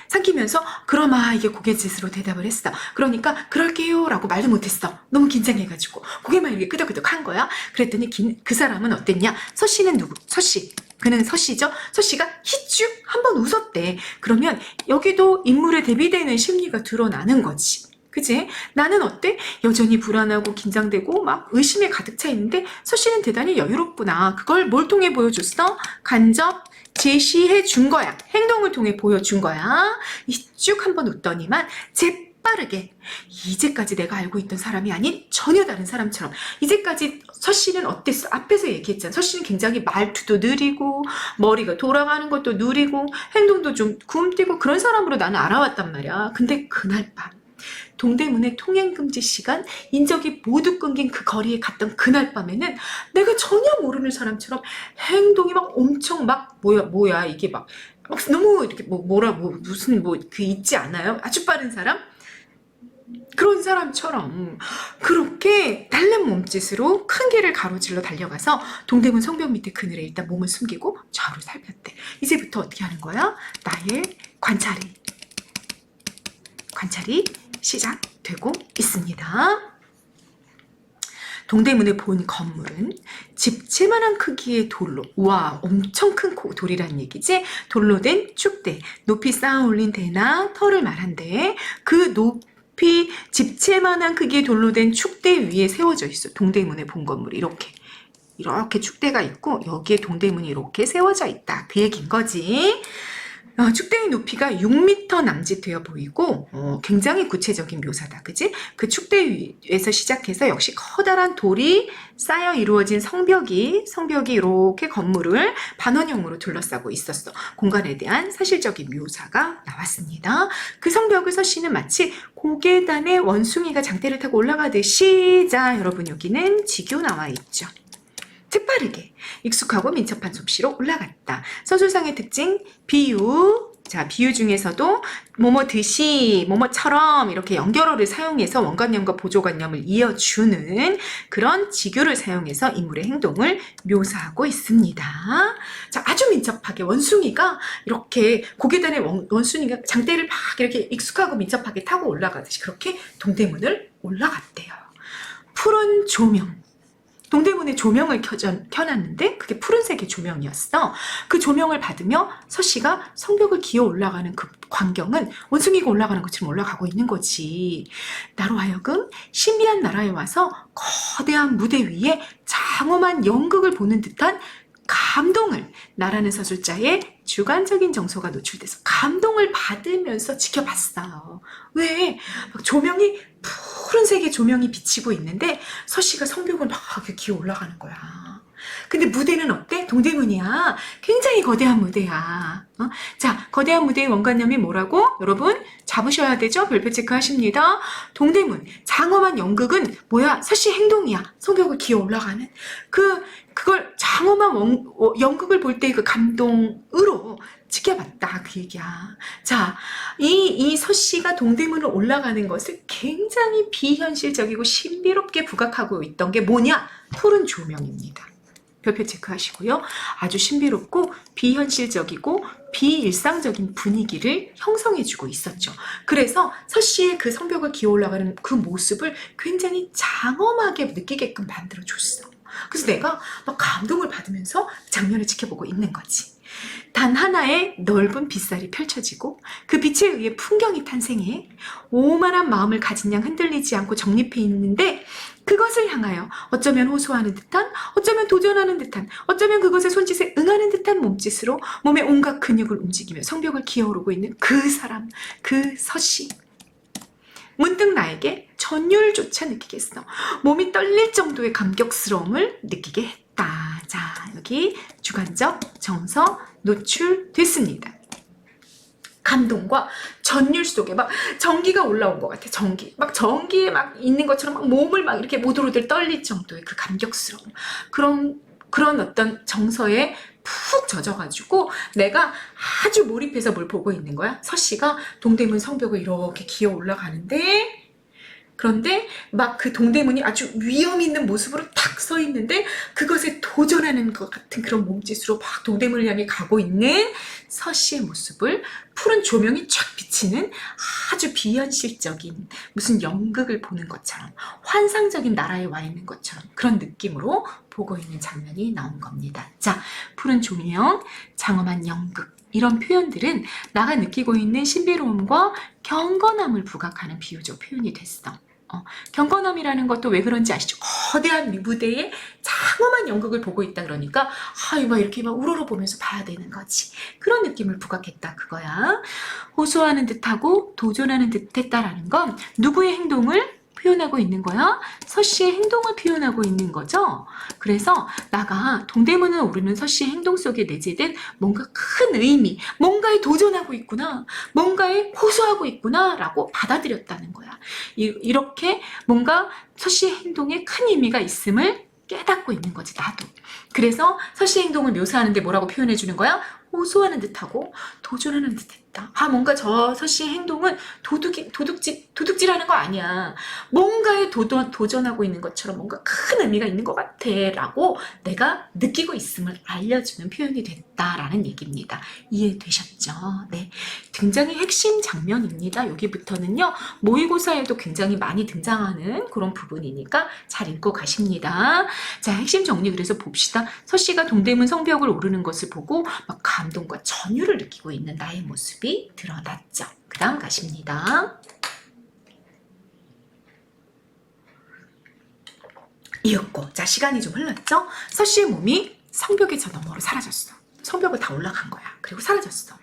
삼키면서 그러마 이게 고갯짓으로 대답을 했어. 그러니까 그럴게요 라고 말도 못했어. 너무 긴장해가지고 고개만 이렇게 끄덕끄덕 한 거야. 그랬더니 그 사람은 어땠냐? 서씨는 누구? 서씨. 그는 서씨죠. 서씨가 희쭉 한번 웃었대. 그러면 여기도 인물에 대비되는 심리가 드러나는 거지. 그치? 나는 어때? 여전히 불안하고 긴장되고 막 의심에 가득 차 있는데 서씨는 대단히 여유롭구나. 그걸 뭘 통해 보여줬어? 간접 제시해 준 거야. 행동을 통해 보여준 거야. 쭉 한번 웃더니만 재빠르게 이제까지 내가 알고 있던 사람이 아닌 전혀 다른 사람처럼, 이제까지 서씨는 어땠어? 앞에서 얘기했잖아. 서씨는 굉장히 말투도 느리고 머리가 돌아가는 것도 느리고 행동도 좀 굼뛰고 그런 사람으로 나는 알아왔단 말이야. 근데 그날 밤 동대문의 통행금지 시간, 인적이 모두 끊긴 그 거리에 갔던 그날 밤에는 내가 전혀 모르는 사람처럼 행동이 막 엄청 막 뭐야 이게 막 너무 이렇게 무슨 그 있지 않아요? 아주 빠른 사람? 그런 사람처럼 그렇게 다른 몸짓으로 큰 길을 가로질러 달려가서 동대문 성벽 밑에 그늘에 일단 몸을 숨기고 좌우를 살폈대. 이제부터 어떻게 하는 거야? 나의 관찰이 시작되고 있습니다. 동대문의 본 건물은 집채만한 크기의 돌로, 와 엄청 큰 돌이란 얘기지? 돌로 된 축대, 높이 쌓아 올린 대나 터를 말한대. 그 높이 집채만한 크기의 돌로 된 축대 위에 세워져 있어. 동대문의 본 건물이 이렇게 축대가 있고 여기에 동대문이 이렇게 세워져 있다. 그 얘기인 거지. 축대의 높이가 6m 남짓 되어 보이고 굉장히 구체적인 묘사다. 그지? 그 축대 위에서 시작해서 역시 커다란 돌이 쌓여 이루어진 성벽이 이렇게 건물을 반원형으로 둘러싸고 있었어. 공간에 대한 사실적인 묘사가 나왔습니다. 그 성벽을 서씨는 마치 고계단에 원숭이가 장대를 타고 올라가듯이, 자 여러분 여기는 지교 나와 있죠. 재빠르게 익숙하고 민첩한 솜씨로 올라갔다. 서술상의 특징, 비유. 자, 비유 중에서도 뭐뭐듯이, 뭐뭐처럼 이렇게 연결어를 사용해서 원관념과 보조관념을 이어주는 그런 지교를 사용해서 인물의 행동을 묘사하고 있습니다. 자, 아주 민첩하게 원숭이가 이렇게 고계단에 원숭이가 장대를 막 이렇게 익숙하고 민첩하게 타고 올라가듯이 그렇게 동대문을 올라갔대요. 푸른 조명. 동대문에 조명을 켜놨는데 그게 푸른색의 조명이었어. 그 조명을 받으며 서씨가 성벽을 기어 올라가는 그 광경은 원숭이가 올라가는 것처럼 올라가고 있는 거지. 나로 하여금 신비한 나라에 와서 거대한 무대 위에 장엄한 연극을 보는 듯한 감동을, 나라는 서술자의 주관적인 정서가 노출돼서 감동을 받으면서 지켜봤어요. 왜? 막 조명이 푸른색의 조명이 비치고 있는데 서씨가 성벽을 막 이렇게 기어 올라가는 거야. 근데 무대는 어때? 동대문이야. 굉장히 거대한 무대야. 자, 거대한 무대의 원관념이 뭐라고? 여러분 잡으셔야 되죠? 별표 체크 하십니다. 동대문 장엄한 연극은 뭐야? 서씨 행동이야. 성벽을 기어 올라가는 그걸 장엄한 연극을 볼 때 그 감동으로 지켜봤다 그 얘기야. 자, 이 서씨가 동대문을 올라가는 것을 굉장히 비현실적이고 신비롭게 부각하고 있던 게 뭐냐? 푸른 조명입니다. 별표 체크하시고요. 아주 신비롭고 비현실적이고 비일상적인 분위기를 형성해주고 있었죠. 그래서 서씨의 그 성벽을 기어 올라가는 그 모습을 굉장히 장엄하게 느끼게끔 만들어줬어. 그래서 내가 막 감동을 받으면서 장면을 지켜보고 있는 거지. 단 하나의 넓은 빗살이 펼쳐지고 그 빛에 의해 풍경이 탄생해 오만한 마음을 가진 양 흔들리지 않고 정립해 있는데, 그것을 향하여 어쩌면 호소하는 듯한, 어쩌면 도전하는 듯한, 어쩌면 그것의 손짓에 응하는 듯한 몸짓으로 몸의 온갖 근육을 움직이며 성벽을 기어오르고 있는 그 사람, 그 서씨. 문득 나에게 전율조차 느끼겠어. 몸이 떨릴 정도의 감격스러움을 느끼게 했다. 자, 여기 주관적 정서 노출됐습니다. 감동과 전율 속에 막 전기가 올라온 것 같아. 전기에 막 있는 것처럼 막 몸을 막 이렇게 모들모들 떨릴 정도의 그 감격스러움. 그런 어떤 정서에 푹 젖어가지고 내가 아주 몰입해서 뭘 보고 있는 거야. 서씨가 동대문 성벽을 이렇게 기어 올라가는데, 그런데 막 그 동대문이 아주 위험 있는 모습으로 탁 서 있는데 그것에 도전하는 것 같은 그런 몸짓으로 막 동대문을 향해 가고 있는 서씨의 모습을 푸른 조명이 쫙 비치는 아주 비현실적인 무슨 연극을 보는 것처럼, 환상적인 나라에 와 있는 것처럼 그런 느낌으로 보고 있는 장면이 나온 겁니다. 자, 푸른 조명, 장엄한 연극, 이런 표현들은 나가 느끼고 있는 신비로움과 경건함을 부각하는 비유적 표현이 됐어. 경건함이라는 것도 왜 그런지 아시죠? 거대한 무대에 장엄한 연극을 보고 있다 그러니까 막 이렇게 막 우러러 보면서 봐야 되는 거지. 그런 느낌을 부각했다 그거야. 호소하는 듯하고 도전하는 듯했다라는 건 누구의 행동을 표현하고 있는 거야? 서씨의 행동을 표현하고 있는 거죠. 그래서 나가 동대문을 오르는 서씨의 행동 속에 내재된 뭔가 큰 의미, 뭔가에 도전하고 있구나, 뭔가에 호소하고 있구나 라고 받아들였다는 거야. 이렇게 뭔가 서씨의 행동에 큰 의미가 있음을 깨닫고 있는 거지, 나도. 그래서 서씨의 행동을 묘사하는데 뭐라고 표현해 주는 거야? 호소하는 듯하고 도전하는 듯했다. 뭔가 저 서씨의 행동은 도둑질하는 거 아니야. 뭔가에 도전하고 있는 것처럼 뭔가 큰 의미가 있는 것 같아 라고 내가 느끼고 있음을 알려주는 표현이 됐다라는 얘기입니다. 이해되셨죠? 네, 굉장히 핵심 장면입니다. 여기부터는요, 모의고사에도 굉장히 많이 등장하는 그런 부분이니까 잘 읽고 가십니다. 자, 핵심 정리 그래서 봅시다. 서씨가 동대문 성벽을 오르는 것을 보고 막 감동과 전율을 느끼고 있는 나의 모습이 드러났죠. 그 다음 가십니다. 이었고, 자, 시간이 좀 흘렀죠? 서씨의 몸이 성벽의 저 너머로 사라졌어. 성벽을 다 올라간 거야. 그리고 사라졌어.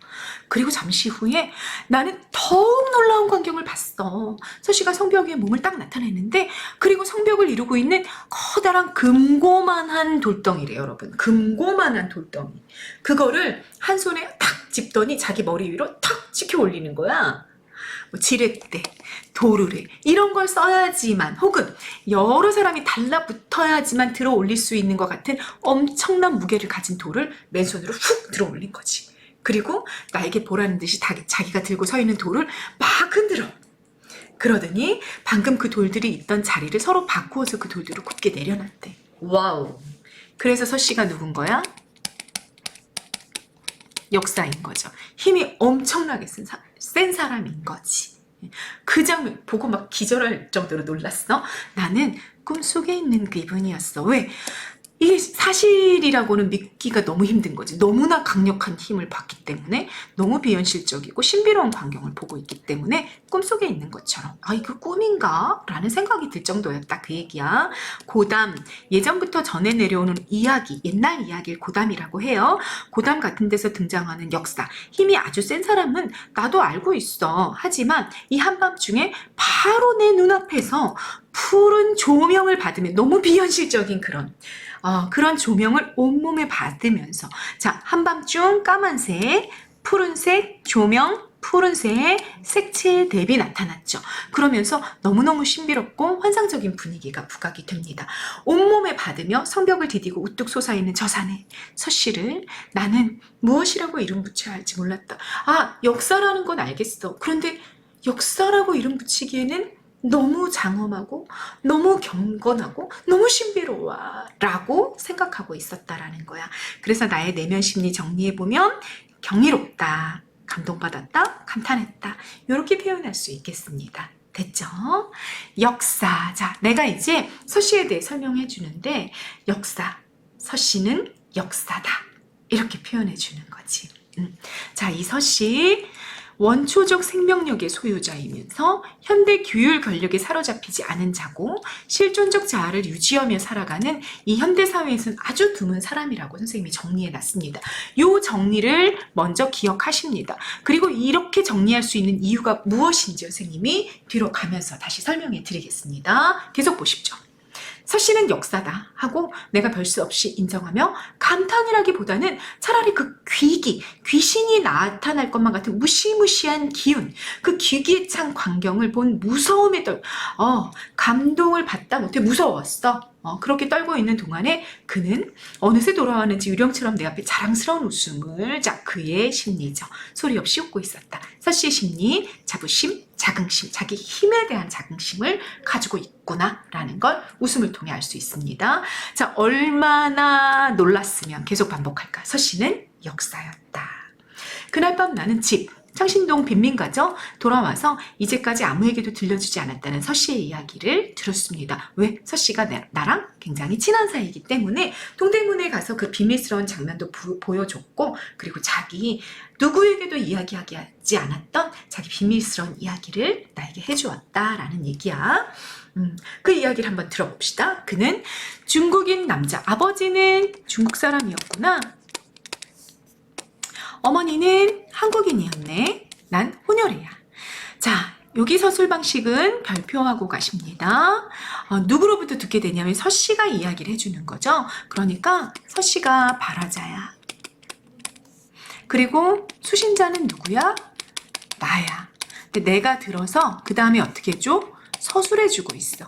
그리고 잠시 후에 나는 더욱 놀라운 광경을 봤어. 서씨가 성벽 위에 몸을 딱 나타냈는데, 그리고 성벽을 이루고 있는 커다란 금고만한 돌덩이래요, 여러분. 금고만한 돌덩이. 그거를 한 손에 탁 짚더니 자기 머리 위로 탁 치켜 올리는 거야. 지렛대, 도르래 이런 걸 써야지만, 혹은 여러 사람이 달라붙어야지만 들어 올릴 수 있는 것 같은 엄청난 무게를 가진 돌을 맨손으로 훅 들어 올린 거지. 그리고 나에게 보라는 듯이 자기가 들고 서 있는 돌을 막 흔들어. 그러더니 방금 그 돌들이 있던 자리를 서로 바꾸어서 그 돌들을 굳게 내려놨대. 와우. 그래서 서씨가 누군 거야? 역사인 거죠. 힘이 엄청나게 센 사람인 거지. 그 장면 보고 막 기절할 정도로 놀랐어. 나는 꿈속에 있는 기분이었어. 왜? 이게 사실이라고는 믿기가 너무 힘든 거지. 너무나 강력한 힘을 받기 때문에, 너무 비현실적이고 신비로운 광경을 보고 있기 때문에 꿈속에 있는 것처럼 이거 꿈인가? 라는 생각이 들 정도였다 그 얘기야. 고담, 예전부터 전해 내려오는 이야기, 옛날 이야기를 고담이라고 해요. 고담 같은 데서 등장하는 역사, 힘이 아주 센 사람은 나도 알고 있어. 하지만 이 한밤중에 바로 내 눈앞에서 푸른 조명을 받으며, 너무 비현실적인 그런 조명을 온몸에 받으면서, 자, 한밤중 까만색, 푸른색 조명, 푸른색 색채의 대비 나타났죠. 그러면서 너무너무 신비롭고 환상적인 분위기가 부각이 됩니다. 온몸에 받으며 성벽을 디디고 우뚝 솟아있는 저 산에 서씨를 나는 무엇이라고 이름 붙여야 할지 몰랐다. 역사라는 건 알겠어. 그런데 역사라고 이름 붙이기에는 너무 장엄하고 너무 경건하고 너무 신비로워 라고 생각하고 있었다라는 거야. 그래서 나의 내면 심리 정리해보면 경이롭다, 감동받았다, 감탄했다. 이렇게 표현할 수 있겠습니다. 됐죠? 역사. 자, 내가 이제 서씨에 대해 설명해 주는데 역사, 서씨는 역사다. 이렇게 표현해 주는 거지. 자, 이 서씨 원초적 생명력의 소유자이면서 현대 규율 권력에 사로잡히지 않은 자고 실존적 자아를 유지하며 살아가는 이 현대 사회에서는 아주 드문 사람이라고 선생님이 정리해 놨습니다. 이 정리를 먼저 기억하십니다. 그리고 이렇게 정리할 수 있는 이유가 무엇인지 선생님이 뒤로 가면서 다시 설명해 드리겠습니다. 계속 보십시오. 서씨는 역사다 하고 내가 별 수 없이 인정하며 감탄이라기보다는 차라리 그 귀신이 나타날 것만 같은 무시무시한 기운, 그 기기에 찬 광경을 본 무서움에 감동을 받다 못해 무서웠어. 그렇게 떨고 있는 동안에 그는 어느새 돌아왔는지 유령처럼 내 앞에 자랑스러운 웃음을 그의 심리죠. 소리 없이 웃고 있었다. 서씨의 심리, 자부심, 자긍심, 자기 힘에 대한 자긍심을 가지고 있구나라는 걸 웃음을 통해 알 수 있습니다. 자, 얼마나 놀랐으면 계속 반복할까? 서씨는 역사였다. 그날 밤 나는 집, 창신동 빈민가죠? 돌아와서 이제까지 아무에게도 들려주지 않았다는 서씨의 이야기를 들었습니다. 왜? 서씨가 나랑 굉장히 친한 사이이기 때문에 동대문에 가서 그 비밀스러운 장면도 보여줬고, 그리고 자기 누구에게도 이야기하지 않았던 자기 비밀스러운 이야기를 나에게 해주었다라는 얘기야. 그 이야기를 한번 들어봅시다. 그는 중국인 남자, 아버지는 중국 사람이었구나. 어머니는 한국인이었네. 난 혼혈이야. 자, 여기 서술 방식은 별표하고 가십니다. 누구로부터 듣게 되냐면 서씨가 이야기를 해주는 거죠. 그러니까 서씨가 발화자야. 그리고 수신자는 누구야? 나야. 근데 내가 들어서 그 다음에 어떻게 해줘? 서술해주고 있어.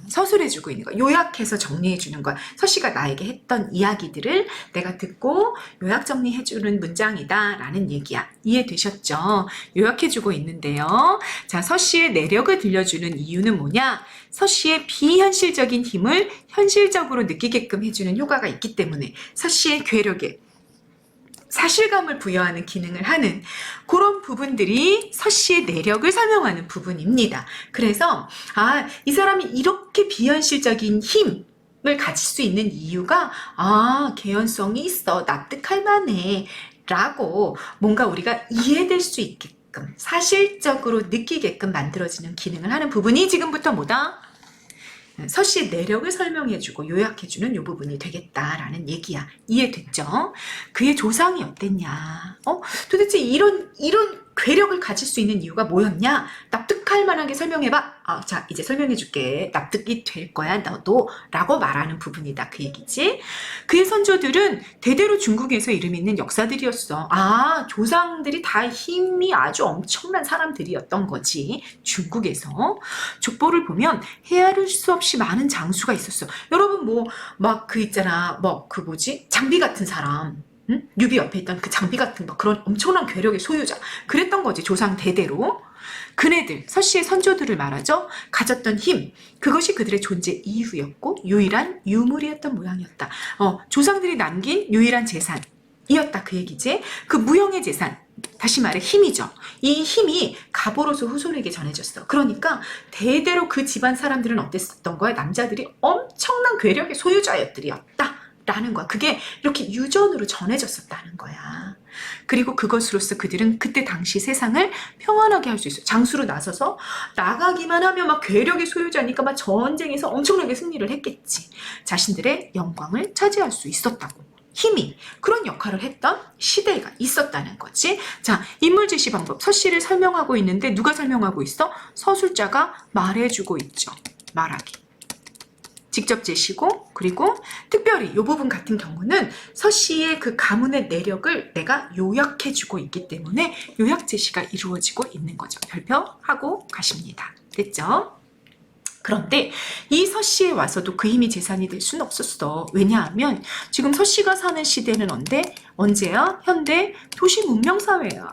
서술해주고 있는 거야. 요약해서 정리해주는 거야. 서씨가 나에게 했던 이야기들을 내가 듣고 요약 정리해주는 문장이다 라는 얘기야. 이해되셨죠? 요약해주고 있는데요. 자, 서씨의 내력을 들려주는 이유는 뭐냐? 서씨의 비현실적인 힘을 현실적으로 느끼게끔 해주는 효과가 있기 때문에 서씨의 괴력에 사실감을 부여하는 기능을 하는 그런 부분들이 서씨의 내력을 설명하는 부분입니다. 그래서 이 사람이 이렇게 비현실적인 힘을 가질 수 있는 이유가 개연성이 있어, 납득할 만해 라고 뭔가 우리가 이해될 수 있게끔 사실적으로 느끼게끔 만들어지는 기능을 하는 부분이 지금부터 뭐다? 서씨의 내력을 설명해주고 요약해주는 이 부분이 되겠다라는 얘기야. 이해됐죠? 그의 조상이 어땠냐? 도대체 이런 괴력을 가질 수 있는 이유가 뭐였냐? 납득할 만하게 설명해봐. 자, 이제 설명해줄게. 납득이 될 거야, 너도. 라고 말하는 부분이다. 그 얘기지. 그의 선조들은 대대로 중국에서 이름 있는 역사들이었어. 조상들이 다 힘이 아주 엄청난 사람들이었던 거지. 중국에서. 족보를 보면 헤아릴 수 없이 많은 장수가 있었어. 여러분 있잖아. 장비 같은 사람. 유비 옆에 있던 그 장비 같은 그런 엄청난 괴력의 소유자. 그랬던 거지, 조상 대대로. 그네들, 서씨의 선조들을 말하죠. 가졌던 힘, 그것이 그들의 존재 이유였고 유일한 유물이었던 모양이었다. 조상들이 남긴 유일한 재산이었다, 그 얘기지. 그 무형의 재산, 다시 말해 힘이죠. 이 힘이 갑오로서 후손에게 전해졌어. 그러니까 대대로 그 집안 사람들은 어땠었던 거야? 남자들이 엄청난 괴력의 소유자였들이었다 라는 거야. 그게 이렇게 유전으로 전해졌었다는 거야. 그리고 그것으로서 그들은 그때 당시 세상을 평안하게 할 수 있어. 장수로 나서서 나가기만 하면 막 괴력의 소유자니까 막 전쟁에서 엄청나게 승리를 했겠지. 자신들의 영광을 차지할 수 있었다고. 힘이 그런 역할을 했던 시대가 있었다는 거지. 자, 인물 제시 방법. 서씨를 설명하고 있는데 누가 설명하고 있어? 서술자가 말해주고 있죠. 말하기. 직접 제시고, 그리고 특별히 이 부분 같은 경우는 서씨의 그 가문의 내력을 내가 요약해주고 있기 때문에 요약 제시가 이루어지고 있는 거죠. 별표하고 가십니다. 됐죠? 그런데 이 서씨에 와서도 그 힘이 재산이 될 수는 없었어. 왜냐하면 지금 서씨가 사는 시대는 언제야? 현대 도시 문명 사회야.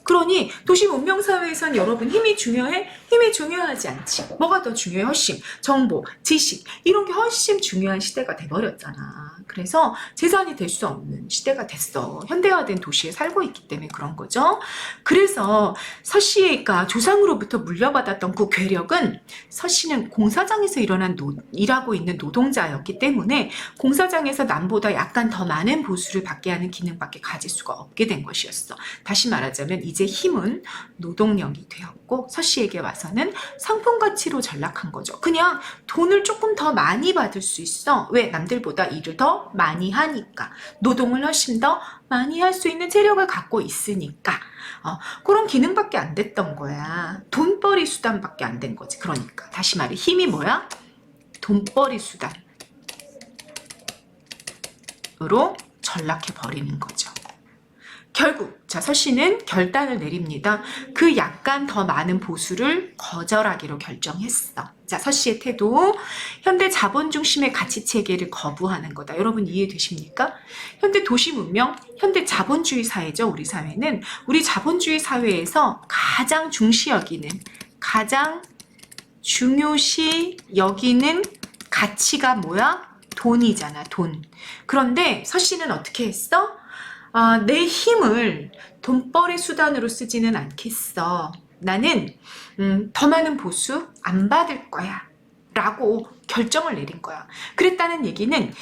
그러니 도시 문명 사회에선 여러분 힘이 중요해? 힘이 중요하지 않지. 뭐가 더 중요해? 훨씬 정보, 지식 이런 게 훨씬 중요한 시대가 돼버렸잖아. 그래서 재산이 될 수 없는 시대가 됐어. 현대화된 도시에 살고 있기 때문에 그런 거죠. 그래서 서씨가 조상으로부터 물려받았던 그 괴력은, 서씨는 공사장에서 일하고 있는 노동자였기 때문에 공사장에서 남보다 약간 더 많은 보수를 받게 하는 기능밖에 가질 수가 없게 된 것이었어. 다시 말하자면 이제 힘은 노동력이 되었고 서씨에게 와서는 상품 가치로 전락한 거죠. 그냥 돈을 조금 더 많이 받을 수 있어. 왜? 남들보다 일을 더 많이 하니까. 노동을 훨씬 더 많이 할 수 있는 체력을 갖고 있으니까. 그런 기능밖에 안 됐던 거야. 돈벌이 수단밖에 안 된 거지. 그러니까 다시 말해 힘이 뭐야? 돈벌이 수단으로 전락해 버리는 거죠. 결국 자 서씨는 결단을 내립니다. 그 약간 더 많은 보수를 거절하기로 결정했어. 자 서씨의 태도, 현대 자본 중심의 가치 체계를 거부하는 거다. 여러분 이해되십니까? 현대 도시 문명, 현대 자본주의 사회죠. 우리 사회는 우리 자본주의 사회에서 가장 중요시 여기는 가치가 뭐야? 돈이잖아. 돈. 그런데 서씨는 어떻게 했어? 내 힘을 돈벌이 수단으로 쓰지는 않겠어. 나는 더 많은 보수 안 받을 거야 라고 결정을 내린 거야. 그랬다는 얘기는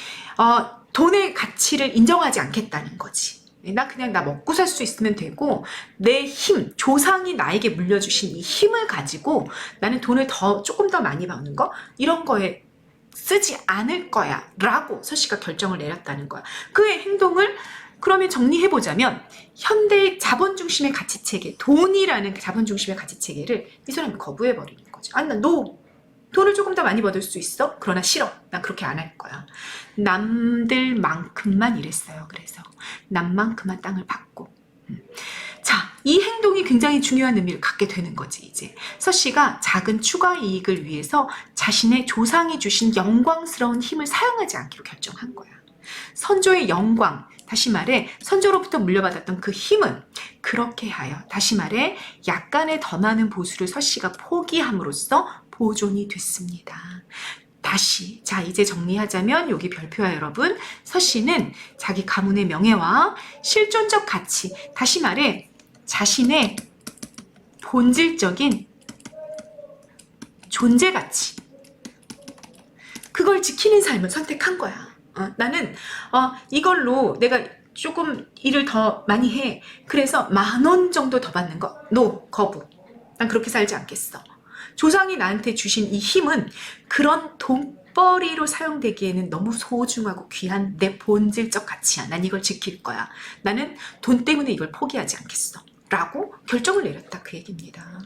돈의 가치를 인정하지 않겠다는 거지. 나 먹고 살 수 있으면 되고 내 힘, 조상이 나에게 물려주신 이 힘을 가지고 나는 돈을 조금 더 많이 버는 거 이런 거에 쓰지 않을 거야 라고 서씨가 결정을 내렸다는 거야. 그의 행동을 그러면 정리해보자면 현대 자본중심의 가치체계, 돈이라는 자본중심의 가치체계를 이 사람이 거부해버리는 거죠. 너 돈을 조금 더 많이 받을 수 있어? 그러나 싫어. 난 그렇게 안 할 거야. 남들만큼만 일했어요. 그래서 남만큼만 땅을 받고. 자, 이 행동이 굉장히 중요한 의미를 갖게 되는 거지. 이제 서씨가 작은 추가 이익을 위해서 자신의 조상이 주신 영광스러운 힘을 사용하지 않기로 결정한 거야. 선조의 영광, 다시 말해 선조로부터 물려받았던 그 힘은 그렇게 하여 다시 말해 약간의 더 많은 보수를 서씨가 포기함으로써 보존이 됐습니다. 다시 자 이제 정리하자면 여기 별표와 여러분, 서씨는 자기 가문의 명예와 실존적 가치, 다시 말해 자신의 본질적인 존재 가치, 그걸 지키는 삶을 선택한 거야. 나는 이걸로 내가 조금 일을 더 많이 해. 그래서 10,000원 정도 더 받는 거. 거부. 난 그렇게 살지 않겠어. 조상이 나한테 주신 이 힘은 그런 돈벌이로 사용되기에는 너무 소중하고 귀한 내 본질적 가치야. 난 이걸 지킬 거야. 나는 돈 때문에 이걸 포기하지 않겠어. 라고 결정을 내렸다. 그 얘기입니다.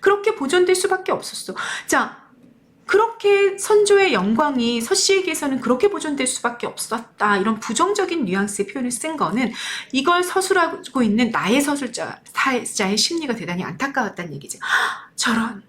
그렇게 보존될 수밖에 없었어. 자, 그렇게 선조의 영광이 서씨에게서는 그렇게 보존될 수밖에 없었다. 이런 부정적인 뉘앙스의 표현을 쓴 거는 이걸 서술하고 있는 나의 사회자의 심리가 대단히 안타까웠다는 얘기죠. 저런.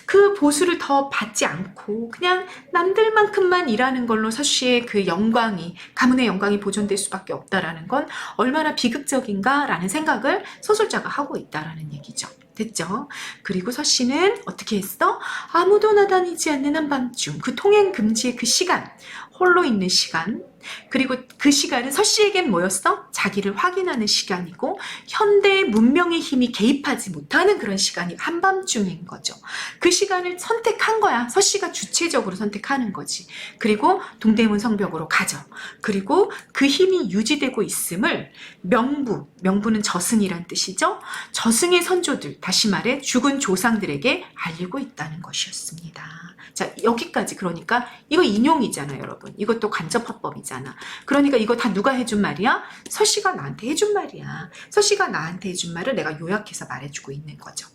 그 보수를 더 받지 않고 그냥 남들만큼만 일하는 걸로 서씨의 그 영광이, 가문의 영광이 보존될 수밖에 없다라는 건 얼마나 비극적인가라는 생각을 서술자가 하고 있다라는 얘기죠. 됐죠? 그리고 서씨는 어떻게 했어? 아무도 나다니지 않는 한밤중, 그 통행 금지의 그 시간, 홀로 있는 시간, 그리고 그 시간은 서씨에겐 뭐였어? 자기를 확인하는 시간이고 현대의 문명의 힘이 개입하지 못하는 그런 시간이 한밤중인 거죠. 그 시간을 선택한 거야. 서씨가 주체적으로 선택하는 거지. 그리고 동대문 성벽으로 가죠. 그리고 그 힘이 유지되고 있음을 명부는 저승이란 뜻이죠. 저승의 선조들, 다시 말해 죽은 조상들에게 알리고 있다는 것이었습니다. 자, 여기까지. 그러니까 이거 인용이잖아요, 여러분. 이것도 간접화법이잖아. 그러니까 이거 다 누가 해준 말이야? 서씨가 나한테 해준 말이야. 서씨가 나한테 해준 말을 내가 요약해서 말해주고 있는 거죠.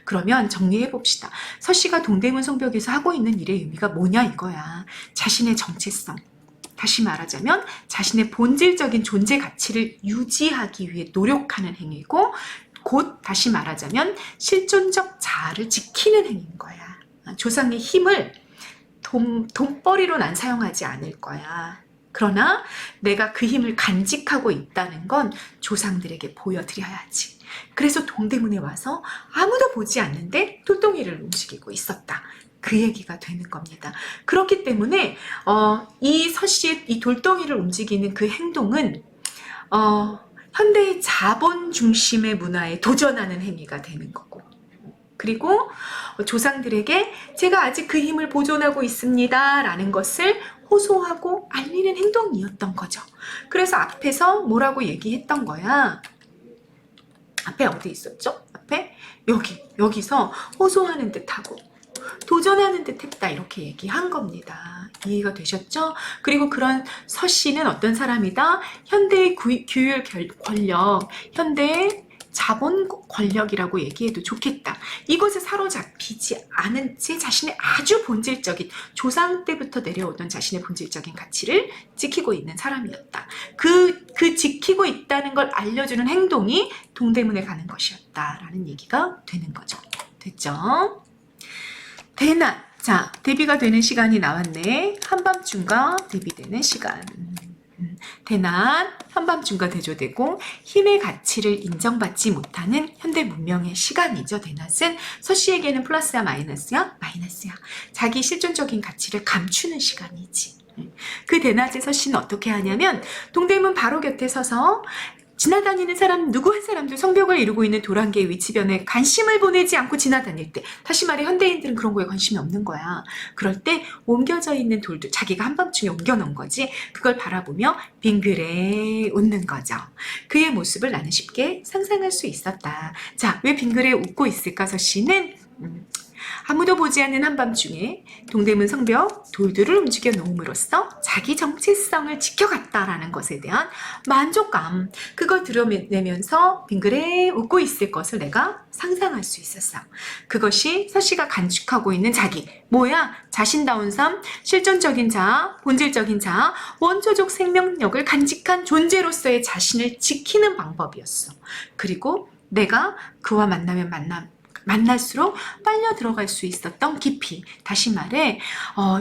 그러면 정리해 봅시다. 서씨가 동대문 성벽에서 하고 있는 일의 의미가 뭐냐 이거야. 자신의 정체성, 다시 말하자면 자신의 본질적인 존재 가치를 유지하기 위해 노력하는 행위고, 곧 다시 말하자면 실존적 자아를 지키는 행위인 거야. 조상의 힘을 돈벌이로 난 사용하지 않을 거야. 그러나 내가 그 힘을 간직하고 있다는 건 조상들에게 보여드려야지. 그래서 동대문에 와서 아무도 보지 않는데 돌덩이를 움직이고 있었다. 그 얘기가 되는 겁니다. 그렇기 때문에 이 서씨의 이 돌덩이를 움직이는 그 행동은 현대의 자본 중심의 문화에 도전하는 행위가 되는 거고, 그리고 조상들에게 제가 아직 그 힘을 보존하고 있습니다 라는 것을 호소하고 알리는 행동이었던 거죠. 그래서 앞에서 뭐라고 얘기했던 거야? 앞에 어디 있었죠? 앞에 여기서 호소하는 듯하고 도전하는 듯 했다 이렇게 얘기한 겁니다. 이해가 되셨죠? 그리고 그런 서씨는 어떤 사람이다? 현대의 규율 권력, 현대의 자본 권력이라고 얘기해도 좋겠다. 이것에 사로잡히지 않은 채 자신의 아주 본질적인, 조상 때부터 내려오던 자신의 본질적인 가치를 지키고 있는 사람이었다. 그 지키고 있다는 걸 알려주는 행동이 동대문에 가는 것이었다라는 얘기가 되는 거죠. 됐죠? 대난. 자, 대비가 되는 시간이 나왔네. 한밤중과 대비되는 시간. 대난, 한밤중과 대조되고 힘의 가치를 인정받지 못하는 현대 문명의 시간이죠. 대낮은 서씨에게는 플러스야 마이너스야? 마이너스야. 자기 실존적인 가치를 감추는 시간이지. 그 대낮에 서씨는 어떻게 하냐면 동대문 바로 곁에 서서 지나다니는 사람 누구 한 사람도 성벽을 이루고 있는 도란계의 위치변에 관심을 보내지 않고 지나다닐 때, 다시 말해 현대인들은 그런 거에 관심이 없는 거야. 그럴 때 옮겨져 있는 돌들, 자기가 한밤중에 옮겨놓은 거지, 그걸 바라보며 빙그레 웃는 거죠. 그의 모습을 나는 쉽게 상상할 수 있었다. 자, 왜 빙그레 웃고 있을까? 서씨는 아무도 보지 않는 한밤중에 동대문 성벽 돌들을 움직여 놓음으로써 자기 정체성을 지켜갔다라는 것에 대한 만족감, 그걸 드러내면서 빙그레 웃고 있을 것을 내가 상상할 수 있었어. 그것이 서씨가 간직하고 있는 자기, 뭐야? 자신다운 삶, 실존적인 자아, 본질적인 자아, 원초적 생명력을 간직한 존재로서의 자신을 지키는 방법이었어. 그리고 내가 그와 만날수록 빨려 들어갈 수 있었던 깊이, 다시 말해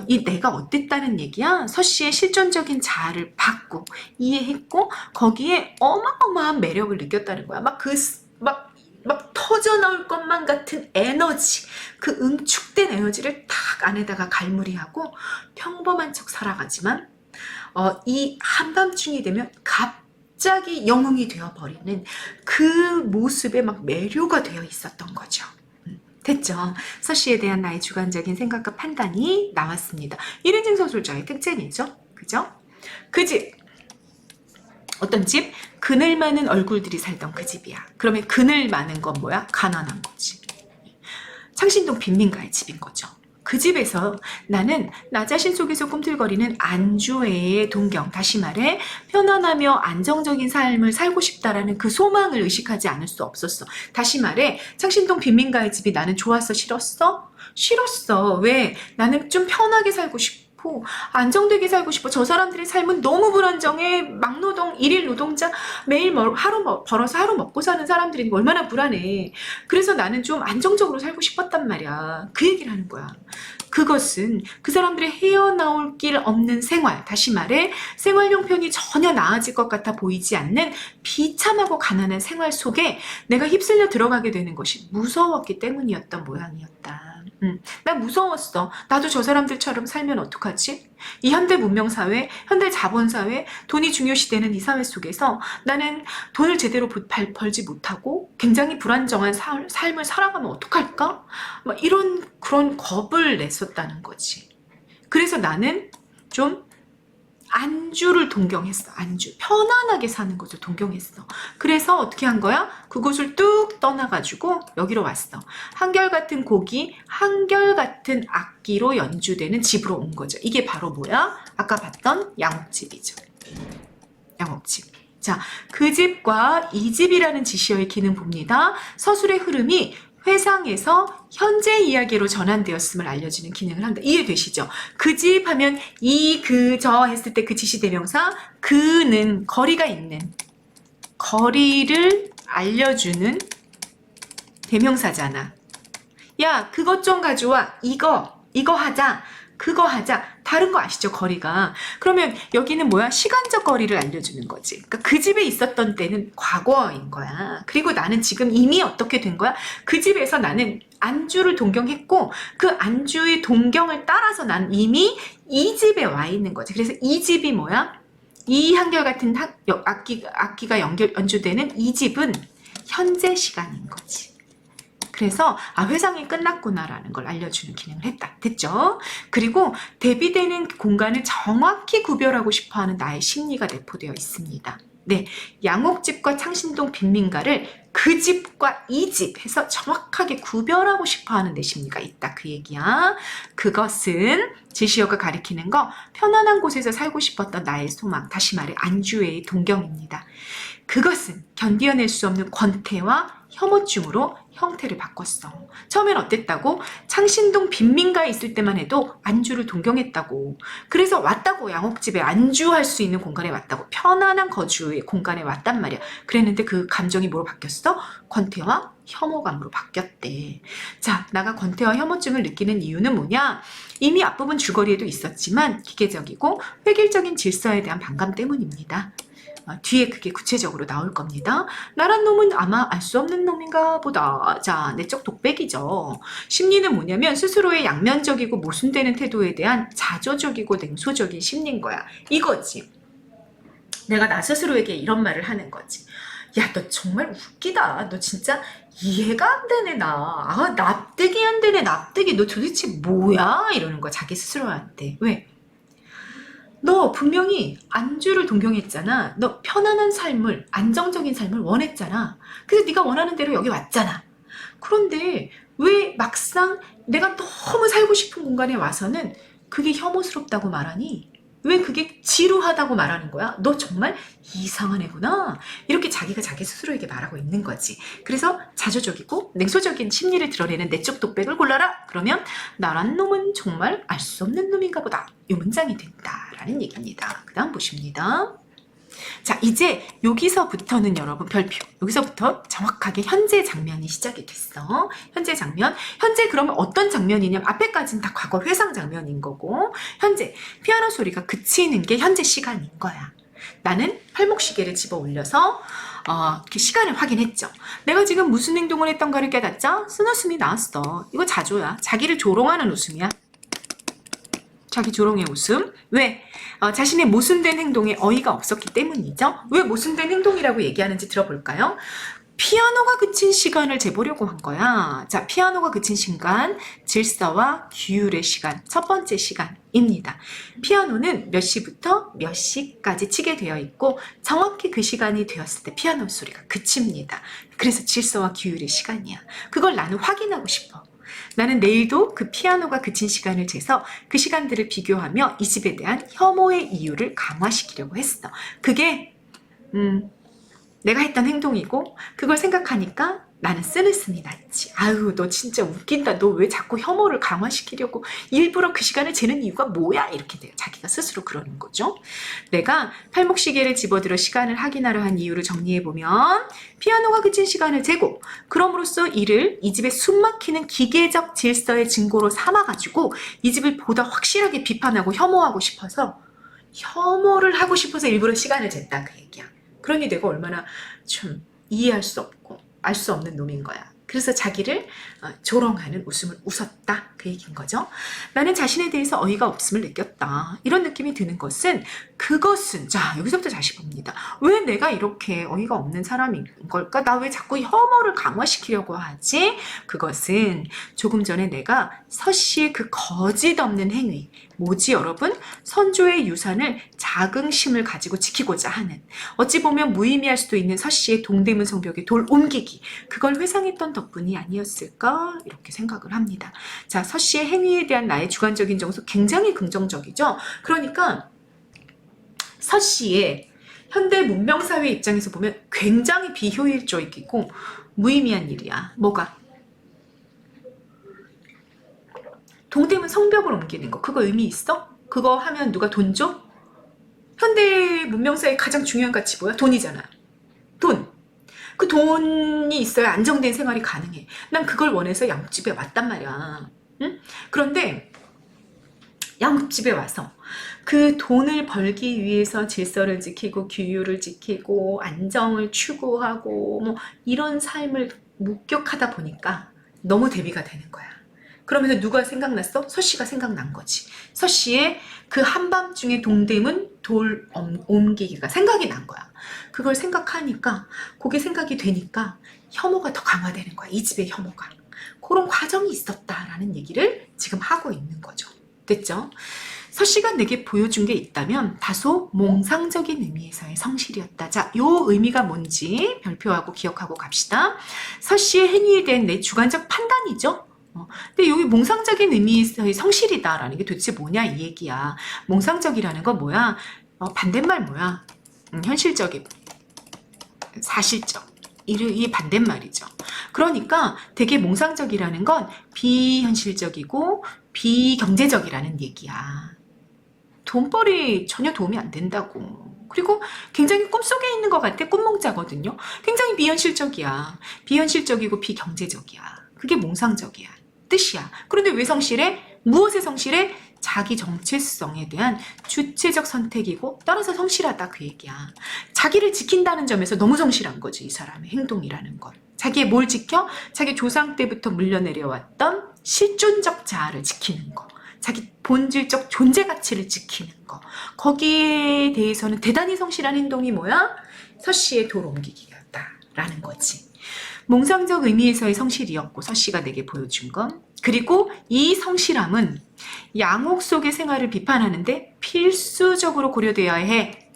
이 내가 어땠다는 얘기야. 서씨의 실존적인 자아를 받고 이해했고 거기에 어마어마한 매력을 느꼈다는 거야. 막 터져 나올 것만 같은 에너지, 그 응축된 에너지를 탁 안에다가 갈무리하고 평범한 척 살아가지만 이 한밤중이 되면 갑자기 영웅이 되어버리는 그 모습에 막 매료가 되어 있었던 거죠. 됐죠? 서씨에 대한 나의 주관적인 생각과 판단이 나왔습니다. 1인칭 소설자의 특징이죠. 그죠? 그 집. 어떤 집? 그늘 많은 얼굴들이 살던 그 집이야. 그러면 그늘 많은 건 뭐야? 가난한 거지. 창신동 빈민가의 집인 거죠. 그 집에서 나는 나 자신 속에서 꿈틀거리는 안주의 동경, 다시 말해 편안하며 안정적인 삶을 살고 싶다라는 그 소망을 의식하지 않을 수 없었어. 다시 말해 창신동 빈민가의 집이 나는 좋았어? 싫었어? 싫었어. 왜? 나는 좀 편하게 살고 싶어. 안정되게 살고 싶어. 저 사람들의 삶은 너무 불안정해. 막노동, 일일 노동자, 매일 하루 벌어서 하루 먹고 사는 사람들이 얼마나 불안해. 그래서 나는 좀 안정적으로 살고 싶었단 말이야. 그 얘기를 하는 거야. 그것은 그 사람들의 헤어나올 길 없는 생활, 다시 말해 생활 형편이 전혀 나아질 것 같아 보이지 않는 비참하고 가난한 생활 속에 내가 휩쓸려 들어가게 되는 것이 무서웠기 때문이었던 모양이었다. 난 무서웠어. 나도 저 사람들처럼 살면 어떡하지? 이 현대 문명사회, 현대 자본사회, 돈이 중요시되는 이 사회 속에서 나는 돈을 제대로 벌지 못하고 굉장히 불안정한 삶을 살아가면 어떡할까? 막 그런 겁을 냈었다는 거지. 그래서 나는 좀 안주를 동경했어. 안주. 편안하게 사는 것을 동경했어. 그래서 어떻게 한 거야? 그곳을 뚝 떠나가지고 여기로 왔어. 한결같은 곡이 한결같은 악기로 연주되는 집으로 온 거죠. 이게 바로 뭐야? 아까 봤던 양옥집이죠. 양옥집. 자, 그 집과 이 집이라는 지시어의 기는 봅니다. 서술의 흐름이 회상에서 현재 이야기로 전환되었음을 알려주는 기능을 한다. 이해되시죠? 그 집 하면 이, 그, 저 했을 때 그 지시대명사, 그는 거리가 있는, 거리를 알려주는 대명사잖아. 야, 그것 좀 가져와. 이거 하자. 그거 하자. 다른 거 아시죠? 거리가. 그러면 여기는 뭐야? 시간적 거리를 알려주는 거지. 그러니까 그 집에 있었던 때는 과거인 거야. 그리고 나는 지금 이미 어떻게 된 거야? 그 집에서 나는 안주를 동경했고 그 안주의 동경을 따라서 나는 이미 이 집에 와 있는 거지. 그래서 이 집이 뭐야? 이 한결같은 악기가 연주되는 이 집은 현재 시간인 거지. 그래서 회상이 끝났구나라는 걸 알려주는 기능을 했다. 됐죠? 그리고 대비되는 공간을 정확히 구별하고 싶어하는 나의 심리가 내포되어 있습니다. 네, 양옥집과 창신동 빈민가를 그 집과 이 집 해서 정확하게 구별하고 싶어하는 내 심리가 있다. 그 얘기야. 그것은 제시어가 가리키는 거 편안한 곳에서 살고 싶었던 나의 소망, 다시 말해 안주의 동경입니다. 그것은 견디어낼 수 없는 권태와 혐오증으로 형태를 바꿨어. 처음엔 어땠다고? 창신동 빈민가에 있을 때만 해도 안주를 동경했다고. 그래서 왔다고. 양옥집에 안주할 수 있는 공간에 왔다고. 편안한 거주의 공간에 왔단 말이야. 그랬는데 그 감정이 뭐로 바뀌었어? 권태와 혐오감으로 바뀌었대. 자, 나가 권태와 혐오증을 느끼는 이유는 뭐냐? 이미 앞부분 줄거리에도 있었지만 기계적이고 획일적인 질서에 대한 반감 때문입니다. 뒤에 그게 구체적으로 나올 겁니다. 나란 놈은 아마 알 수 없는 놈인가 보다. 자, 내적 독백이죠. 심리는 뭐냐면 스스로의 양면적이고 모순되는 태도에 대한 자조적이고 냉소적인 심리인 거야. 이거지. 내가 나 스스로에게 이런 말을 하는 거지. 야, 너 정말 웃기다. 너 진짜 이해가 안 되네, 나. 납득이 안 되네, 납득이. 너 도대체 뭐야? 이러는 거야, 자기 스스로한테. 왜? 너 분명히 안주를 동경했잖아. 너 편안한 삶을, 안정적인 삶을 원했잖아. 그래서 네가 원하는 대로 여기 왔잖아. 그런데 왜 막상 내가 너무 살고 싶은 공간에 와서는 그게 혐오스럽다고 말하니? 왜 그게 지루하다고 말하는 거야? 너 정말 이상한 애구나. 이렇게 자기가 자기 스스로에게 말하고 있는 거지. 그래서 자조적이고 냉소적인 심리를 드러내는 내적 독백을 골라라. 그러면 나란 놈은 정말 알 수 없는 놈인가 보다. 이 문장이 된다라는 얘기입니다. 그 다음 보십니다. 자, 이제 여기서부터는 여러분 별표. 여기서부터 정확하게 현재 장면이 시작이 됐어. 현재 장면. 현재 그러면 어떤 장면이냐면 앞에까지는 다 과거 회상 장면인 거고 현재 피아노 소리가 그치는 게 현재 시간인 거야. 나는 팔목시계를 집어 올려서 이렇게 시간을 확인했죠. 내가 지금 무슨 행동을 했던가를 깨닫자 쓴웃음이 나왔어. 이거 자조야. 자기를 조롱하는 웃음이야. 자기 조롱의 웃음. 왜? 자신의 모순된 행동에 어이가 없었기 때문이죠. 왜 모순된 행동이라고 얘기하는지 들어볼까요? 피아노가 그친 시간을 재보려고 한 거야. 자, 피아노가 그친 시간, 질서와 규율의 시간, 첫 번째 시간입니다. 피아노는 몇 시부터 몇 시까지 치게 되어 있고 정확히 그 시간이 되었을 때 피아노 소리가 그칩니다. 그래서 질서와 규율의 시간이야. 그걸 나는 확인하고 싶어. 나는 내일도 그 피아노가 그친 시간을 재서 그 시간들을 비교하며 이 집에 대한 혐오의 이유를 강화시키려고 했어. 그게 내가 했던 행동이고 그걸 생각하니까 나는 쓴웃음이 났지. 아유, 너 진짜 웃긴다. 너 왜 자꾸 혐오를 강화시키려고 일부러 그 시간을 재는 이유가 뭐야? 이렇게 돼요. 자기가 스스로 그러는 거죠. 내가 팔목시계를 집어들어 시간을 확인하려 한 이유를 정리해보면 피아노가 그친 시간을 재고 그럼으로써 이를 이 집의 숨막히는 기계적 질서의 증거로 삼아가지고 이 집을 보다 확실하게 비판하고 혐오하고 싶어서 혐오를 하고 싶어서 일부러 시간을 쟀다 그 얘기야. 그러니 내가 얼마나 좀 이해할 수 없고 알 수 없는 놈인 거야. 그래서 자기를 조롱하는 웃음을 웃었다 그 얘기인 거죠. 나는 자신에 대해서 어이가 없음을 느꼈다. 이런 느낌이 드는 것은 그것은 자 여기서부터 다시 봅니다. 왜 내가 이렇게 어이가 없는 사람인 걸까? 나 왜 자꾸 혐오를 강화시키려고 하지? 그것은 조금 전에 내가 서씨의 그 거짓 없는 행위 뭐지 여러분? 선조의 유산을 자긍심을 가지고 지키고자 하는 어찌 보면 무의미할 수도 있는 서씨의 동대문 성벽에 돌 옮기기 그걸 회상했던 덕분이 아니었을까? 이렇게 생각을 합니다. 자, 서씨의 행위에 대한 나의 주관적인 정서 굉장히 긍정적이죠? 그러니까 서씨의 현대 문명사회 입장에서 보면 굉장히 비효율적이고 무의미한 일이야. 뭐가? 동대문 성벽을 옮기는 거 그거 의미 있어? 그거 하면 누가 돈 줘? 현대 문명사의 가장 중요한 가치 뭐야? 돈이잖아. 돈. 그 돈이 있어야 안정된 생활이 가능해. 난 그걸 원해서 양집에 왔단 말이야. 응? 그런데 양육집에 와서 그 돈을 벌기 위해서 질서를 지키고 규율을 지키고 안정을 추구하고 뭐 이런 삶을 목격하다 보니까 너무 대비가 되는 거야. 그러면서 누가 생각났어? 서씨가 생각난 거지. 서씨의 그 한밤중에 동대문 돌 옮기기가 생각이 난 거야. 그걸 생각하니까, 그게 생각이 되니까 혐오가 더 강화되는 거야. 이 집의 혐오가. 그런 과정이 있었다라는 얘기를 지금 하고 있는 거죠. 됐죠? 서씨가 내게 보여준 게 있다면 다소 몽상적인 의미에서의 성실이었다. 자, 요 의미가 뭔지 별표하고 기억하고 갑시다. 서씨의 행위에 대한 내 주관적 판단이죠. 근데 여기 몽상적인 의미에서의 성실이다라는 게 도대체 뭐냐 이 얘기야. 몽상적이라는 건 뭐야? 반대말 뭐야? 현실적이고 사실적. 이 반대말이죠. 그러니까 되게 몽상적이라는 건 비현실적이고 비경제적이라는 얘기야. 돈벌이 전혀 도움이 안 된다고. 그리고 굉장히 꿈속에 있는 것 같아. 꿈몽자거든요. 굉장히 비현실적이야. 비현실적이고 비경제적이야. 그게 몽상적이야. 뜻이야. 그런데 왜 성실해? 무엇에 성실해? 자기 정체성에 대한 주체적 선택이고 따라서 성실하다 그 얘기야. 자기를 지킨다는 점에서 너무 성실한 거지. 이 사람의 행동이라는 건. 자기의 뭘 지켜? 자기 조상 때부터 물려내려왔던 실존적 자아를 지키는 거. 자기 본질적 존재 가치를 지키는 거. 거기에 대해서는 대단히 성실한 행동이 뭐야? 서씨의 돌 옮기기였다라는 거지. 몽상적 의미에서의 성실이었고 서씨가 내게 보여준 건. 그리고 이 성실함은 양옥 속의 생활을 비판하는데 필수적으로 고려되어야 해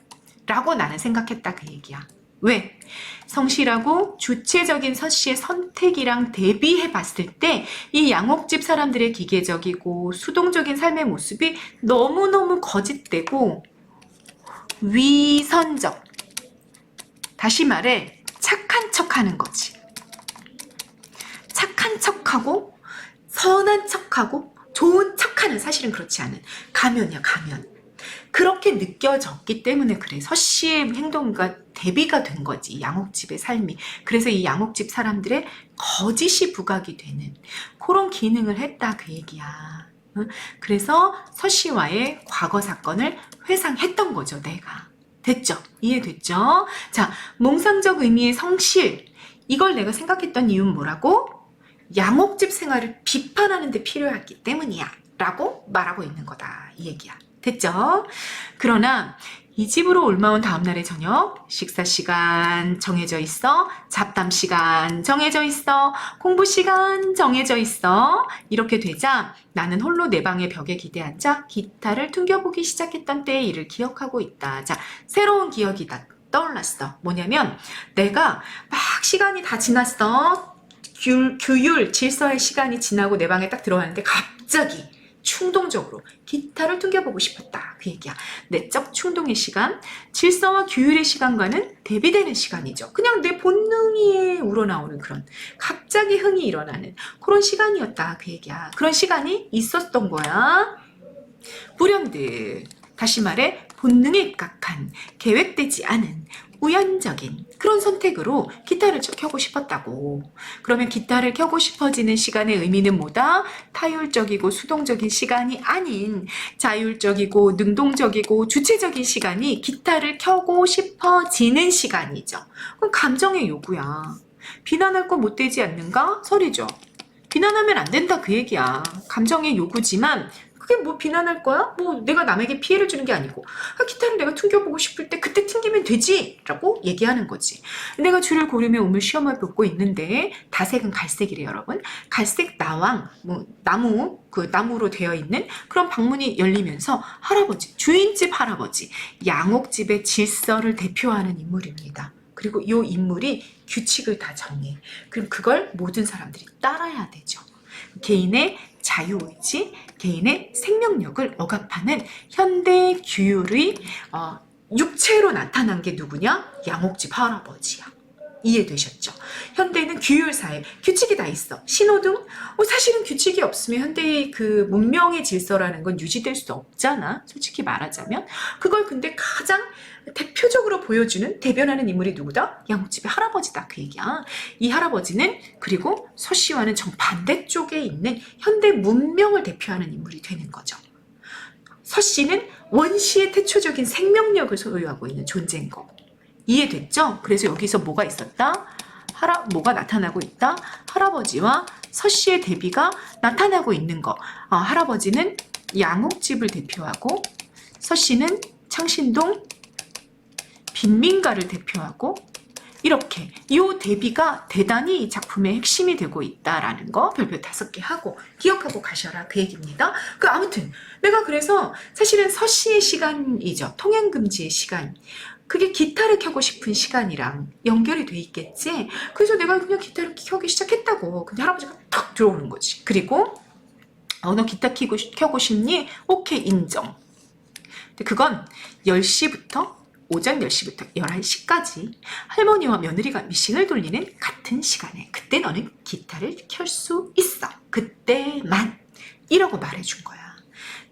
라고 나는 생각했다 그 얘기야. 왜? 성실하고 주체적인 서씨의 선택이랑 대비해 봤을 때 이 양옥집 사람들의 기계적이고 수동적인 삶의 모습이 너무너무 거짓되고 위선적. 다시 말해 착한 척하는 거지. 착한 척하고 선한 척하고 좋은 척하는, 사실은 그렇지 않은 가면이야, 가면. 그렇게 느껴졌기 때문에 그래. 서씨의 행동과 대비가 된 거지. 양옥집의 삶이. 그래서 이 양옥집 사람들의 거짓이 부각이 되는 그런 기능을 했다 그 얘기야. 그래서 서씨와의 과거 사건을 회상했던 거죠, 내가. 됐죠? 이해됐죠? 자, 몽상적 의미의 성실. 이걸 내가 생각했던 이유는 뭐라고? 양옥집 생활을 비판하는 데 필요했기 때문이야 라고 말하고 있는 거다 이 얘기야. 됐죠? 그러나 이 집으로 올라온 다음날의 저녁, 식사 시간 정해져 있어, 잡담 시간 정해져 있어, 공부 시간 정해져 있어. 이렇게 되자 나는 홀로 내 방의 벽에 기대앉아 기타를 퉁겨보기 시작했던 때의 일을 기억하고 있다. 자, 새로운 기억이 떠올랐어. 뭐냐면 내가 막 시간이 다 지났어. 규율, 질서의 시간이 지나고 내 방에 딱 들어왔는데 갑자기 충동적으로 기타를 퉁겨보고 싶었다 그 얘기야. 내적 충동의 시간, 질서와 규율의 시간과는 대비되는 시간이죠. 그냥 내 본능이 우러나오는 그런 갑자기 흥이 일어나는 그런 시간이었다 그 얘기야. 그런 시간이 있었던 거야. 불현듯, 다시 말해 본능에 입각한 계획되지 않은 우연적인 그런 선택으로 기타를 켜고 싶었다고. 그러면 기타를 켜고 싶어지는 시간의 의미는 뭐다? 타율적이고 수동적인 시간이 아닌 자율적이고 능동적이고 주체적인 시간이 기타를 켜고 싶어지는 시간이죠. 그럼 감정의 요구야. 비난할 거 못 되지 않는가? 소리죠. 비난하면 안 된다 그 얘기야. 감정의 요구지만 그게 뭐 비난할 거야? 뭐 내가 남에게 피해를 주는 게 아니고 기타를 내가 튕겨보고 싶을 때 그때 튕기면 되지 라고 얘기하는 거지. 내가 줄을 고르며 우물 시험을 긋고 있는데 다색은 갈색이래 여러분. 갈색 나왕 뭐 나무로 되어 있는 그런 방문이 열리면서 할아버지, 주인집 할아버지, 양옥집의 질서를 대표하는 인물입니다. 그리고 이 인물이 규칙을 다 정해. 그럼 그걸 모든 사람들이 따라야 되죠. 개인의 자유의지, 개인의 생명력을 억압하는 현대 규율의 육체로 나타난 게 누구냐? 양옥집 할아버지야. 이해되셨죠? 현대는 규율사회, 규칙이 다 있어. 신호등? 사실은 규칙이 없으면 현대의 그 문명의 질서라는 건 유지될 수 없잖아. 솔직히 말하자면. 그걸 근데 가장 대표적으로 보여주는, 대변하는 인물이 누구다? 양옥집의 할아버지다. 그 얘기야. 이 할아버지는 그리고 서씨와는 정반대쪽에 있는 현대 문명을 대표하는 인물이 되는 거죠. 서씨는 원시의 태초적인 생명력을 소유하고 있는 존재인 거. 이해됐죠? 그래서 여기서 뭐가 있었다? 뭐가 나타나고 있다? 할아버지와 서씨의 대비가 나타나고 있는 거. 할아버지는 양옥집을 대표하고 서씨는 창신동 빈민가를 대표하고 이렇게 이 대비가 대단히 이 작품의 핵심이 되고 있다라는 거 별표 5개 하고 기억하고 가셔라 그 얘기입니다. 아무튼 내가 그래서 사실은 서씨의 시간이죠. 통행금지의 시간. 그게 기타를 켜고 싶은 시간이랑 연결이 돼 있겠지. 그래서 내가 그냥 기타를 켜기 시작했다고. 근데 할아버지가 탁 들어오는 거지. 그리고 너 기타 켜고 싶니? 오케이 인정. 근데 그건 10시부터 오전 10시부터 11시까지 할머니와 며느리가 미싱을 돌리는 같은 시간에 그때 너는 기타를 켤 수 있어. 그때만. 이라고 말해준 거야.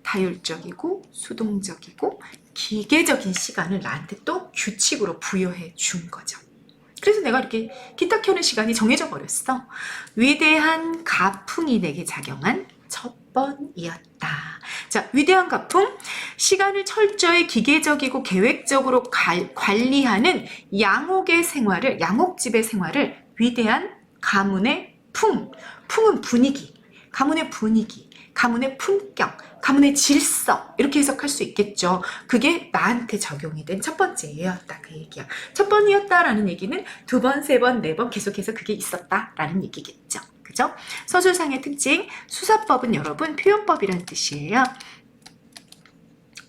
다율적이고 수동적이고 기계적인 시간을 나한테 또 규칙으로 부여해 준 거죠. 그래서 내가 이렇게 기타 켜는 시간이 정해져 버렸어. 위대한 가풍이 내게 작용한 첫 번이었다. 자, 위대한 가풍. 시간을 철저히 기계적이고 계획적으로 관리하는 양옥의 생활을, 양옥집의 생활을 위대한 가문의 풍은 분위기, 가문의 분위기, 가문의 품격, 가문의 질서 이렇게 해석할 수 있겠죠. 그게 나한테 적용이 된 첫 번째 예였다 그 얘기야. 첫 번이었다라는 얘기는 2번, 3번, 4번 계속해서 그게 있었다라는 얘기겠죠. 그죠? 서술상의 특징, 수사법은 여러분 표현법이라는 뜻이에요.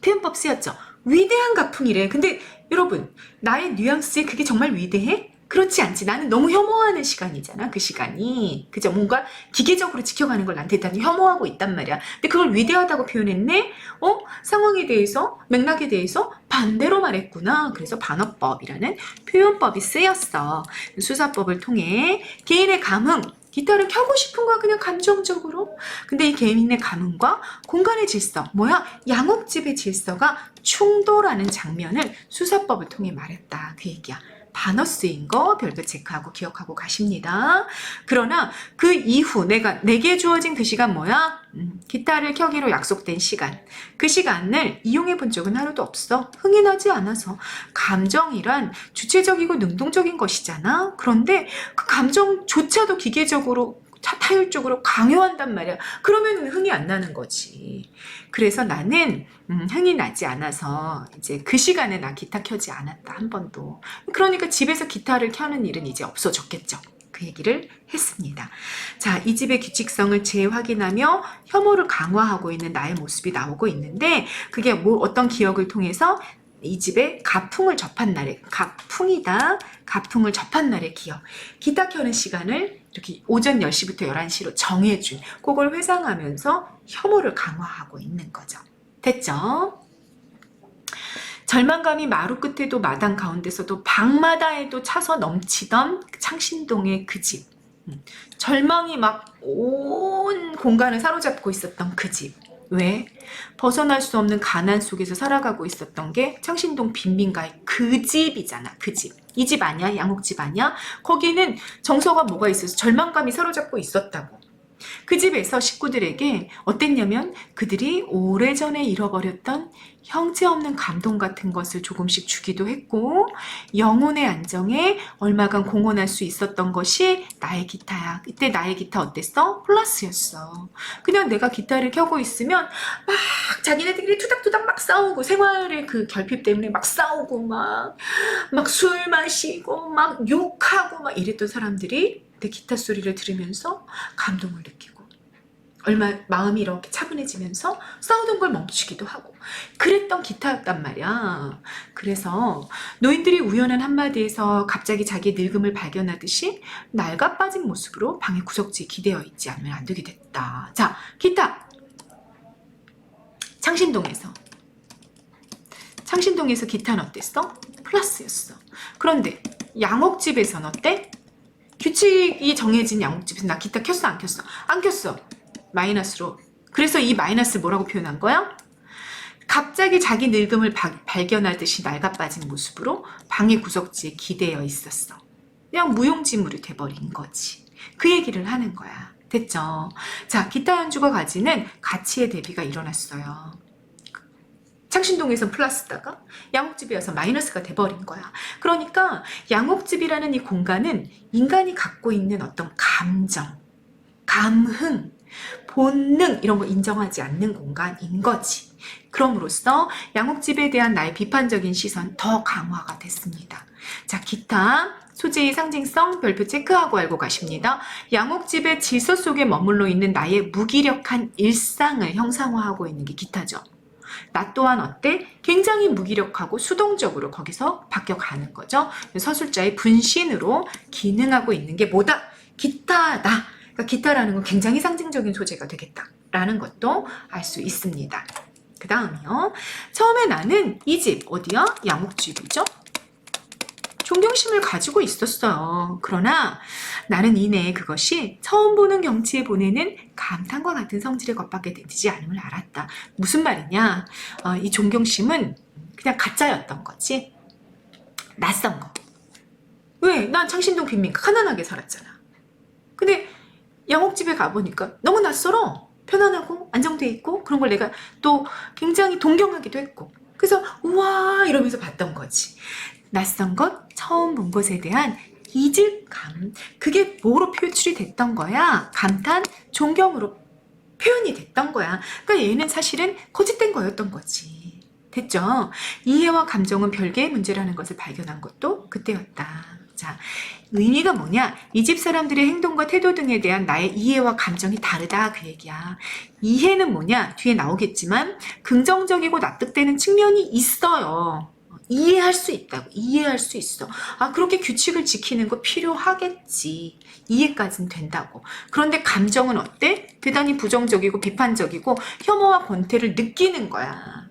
표현법 쓰였죠. 위대한 가풍이래. 근데 여러분 나의 뉘앙스에 그게 정말 위대해? 그렇지 않지. 나는 너무 혐오하는 시간이잖아. 그 시간이. 그죠? 뭔가 기계적으로 지켜가는 걸 나한테 일단 혐오하고 있단 말이야. 근데 그걸 위대하다고 표현했네? 상황에 대해서, 맥락에 대해서 반대로 말했구나. 그래서 반어법이라는 표현법이 쓰였어. 수사법을 통해 개인의 감흥, 기타를 켜고 싶은 거야 그냥 감정적으로. 근데 이 개인의 감흥과 공간의 질서, 뭐야? 양옥집의 질서가 충돌하는 장면을 수사법을 통해 말했다. 그 얘기야. 반어 쓰인 거 별도 체크하고 기억하고 가십니다. 그러나 그 이후 내게 주어진 그 시간 뭐야? 기타를 켜기로 약속된 시간. 그 시간을 이용해 본 적은 하루도 없어. 흥이 나지 않아서. 감정이란 주체적이고 능동적인 것이잖아. 그런데 그 감정조차도 기계적으로 타율적으로 강요한단 말이야. 그러면 흥이 안 나는 거지. 그래서 나는 흥이 나지 않아서 이제 그 시간에 나 기타 켜지 않았다 한 번도. 그러니까 집에서 기타를 켜는 일은 이제 없어졌겠죠. 그 얘기를 했습니다. 자, 이 집의 규칙성을 재확인하며 혐오를 강화하고 있는 나의 모습이 나오고 있는데 그게 어떤 기억을 통해서 이 집에 가풍을 접한 날에 가풍이다. 가풍을 접한 날의 기억. 기타 켜는 시간을 이렇게 오전 10시부터 11시로 정해준 그걸 회상하면서 혐오를 강화하고 있는 거죠. 됐죠? 절망감이 마루 끝에도 마당 가운데서도 방마다에도 차서 넘치던 창신동의 그 집. 절망이 막 온 공간을 사로잡고 있었던 그 집. 왜? 벗어날 수 없는 가난 속에서 살아가고 있었던 게 창신동 빈민가의 그 집이잖아. 그 집. 이 집 아니야? 양옥집 아니야? 거기는 정서가 뭐가 있어서 절망감이 사로잡고 있었다고. 그 집에서 식구들에게 어땠냐면 그들이 오래전에 잃어버렸던 형체 없는 감동 같은 것을 조금씩 주기도 했고 영혼의 안정에 얼마간 공헌할 수 있었던 것이 나의 기타야. 이때 나의 기타 어땠어? 플러스였어. 그냥 내가 기타를 켜고 있으면 막 자기네들끼리 투닥투닥 막 싸우고 생활의 그 결핍 때문에 막 싸우고 막 술 마시고 막 욕하고 막 이랬던 사람들이 내 기타 소리를 들으면서 감동을 느끼고 얼마 마음이 이렇게 차분해지면서 싸우던 걸 멈추기도 하고 그랬던 기타였단 말이야. 그래서 노인들이 우연한 한마디에서 갑자기 자기 늙음을 발견하듯이 낡아 빠진 모습으로 방의 구석지에 기대어 있지 않으면 안 되게 됐다. 자, 기타! 창신동에서 기타는 어땠어? 플러스였어. 그런데 양옥집에서는 어때? 규칙이 정해진 양옥집에서 나 기타 켰어 안 켰어? 안 켰어. 마이너스로. 그래서 이 마이너스를 뭐라고 표현한 거야? 갑자기 자기 늙음을 발견하듯이 낡아빠진 모습으로 방의 구석지에 기대어 있었어. 그냥 무용지물이 돼버린 거지. 그 얘기를 하는 거야. 됐죠? 자, 기타 연주가 가지는 가치의 대비가 일어났어요. 창신동에선 플러스다가 양옥집에 와서 마이너스가 돼버린 거야. 그러니까 양옥집이라는 이 공간은 인간이 갖고 있는 어떤 감정, 감흥, 본능 이런 거 인정하지 않는 공간인 거지. 그럼으로써 양옥집에 대한 나의 비판적인 시선 더 강화가 됐습니다. 자, 기타 소재의 상징성 별표 체크하고 알고 가십니다. 양옥집의 질서 속에 머물러 있는 나의 무기력한 일상을 형상화하고 있는 게 기타죠. 나 또한 어때? 굉장히 무기력하고 수동적으로 거기서 바뀌어가는 거죠. 서술자의 분신으로 기능하고 있는 게 뭐다? 기타다. 그러니까 기타라는 건 굉장히 상징적인 소재가 되겠다라는 것도 알 수 있습니다. 그 다음이요. 처음에 나는 이 집 어디야? 양옥집이죠. 존경심을 가지고 있었어요. 그러나 나는 이내 그것이 처음 보는 경치에 보내는 감탄과 같은 성질에 겉밖에 되지 않음을 알았다. 무슨 말이냐? 이 존경심은 그냥 가짜였던 거지. 낯선 거. 왜? 난 창신동 빈민가 가난하게 살았잖아. 근데 양옥집에 가보니까 너무 낯설어. 편안하고 안정돼 있고 그런 걸 내가 또 굉장히 동경하기도 했고 그래서 우와 이러면서 봤던 거지. 낯선 것, 처음 본 것에 대한 이질감, 그게 뭐로 표출이 됐던 거야? 감탄, 존경으로 표현이 됐던 거야. 그러니까 얘는 사실은 거짓된 거였던 거지. 됐죠? 이해와 감정은 별개의 문제라는 것을 발견한 것도 그때였다. 자, 의미가 뭐냐? 이 집 사람들의 행동과 태도 등에 대한 나의 이해와 감정이 다르다 그 얘기야. 이해는 뭐냐? 뒤에 나오겠지만 긍정적이고 납득되는 측면이 있어요. 이해할 수 있다고. 이해할 수 있어. 아, 그렇게 규칙을 지키는 거 필요하겠지. 이해까지는 된다고. 그런데 감정은 어때? 대단히 부정적이고 비판적이고 혐오와 권태를 느끼는 거야.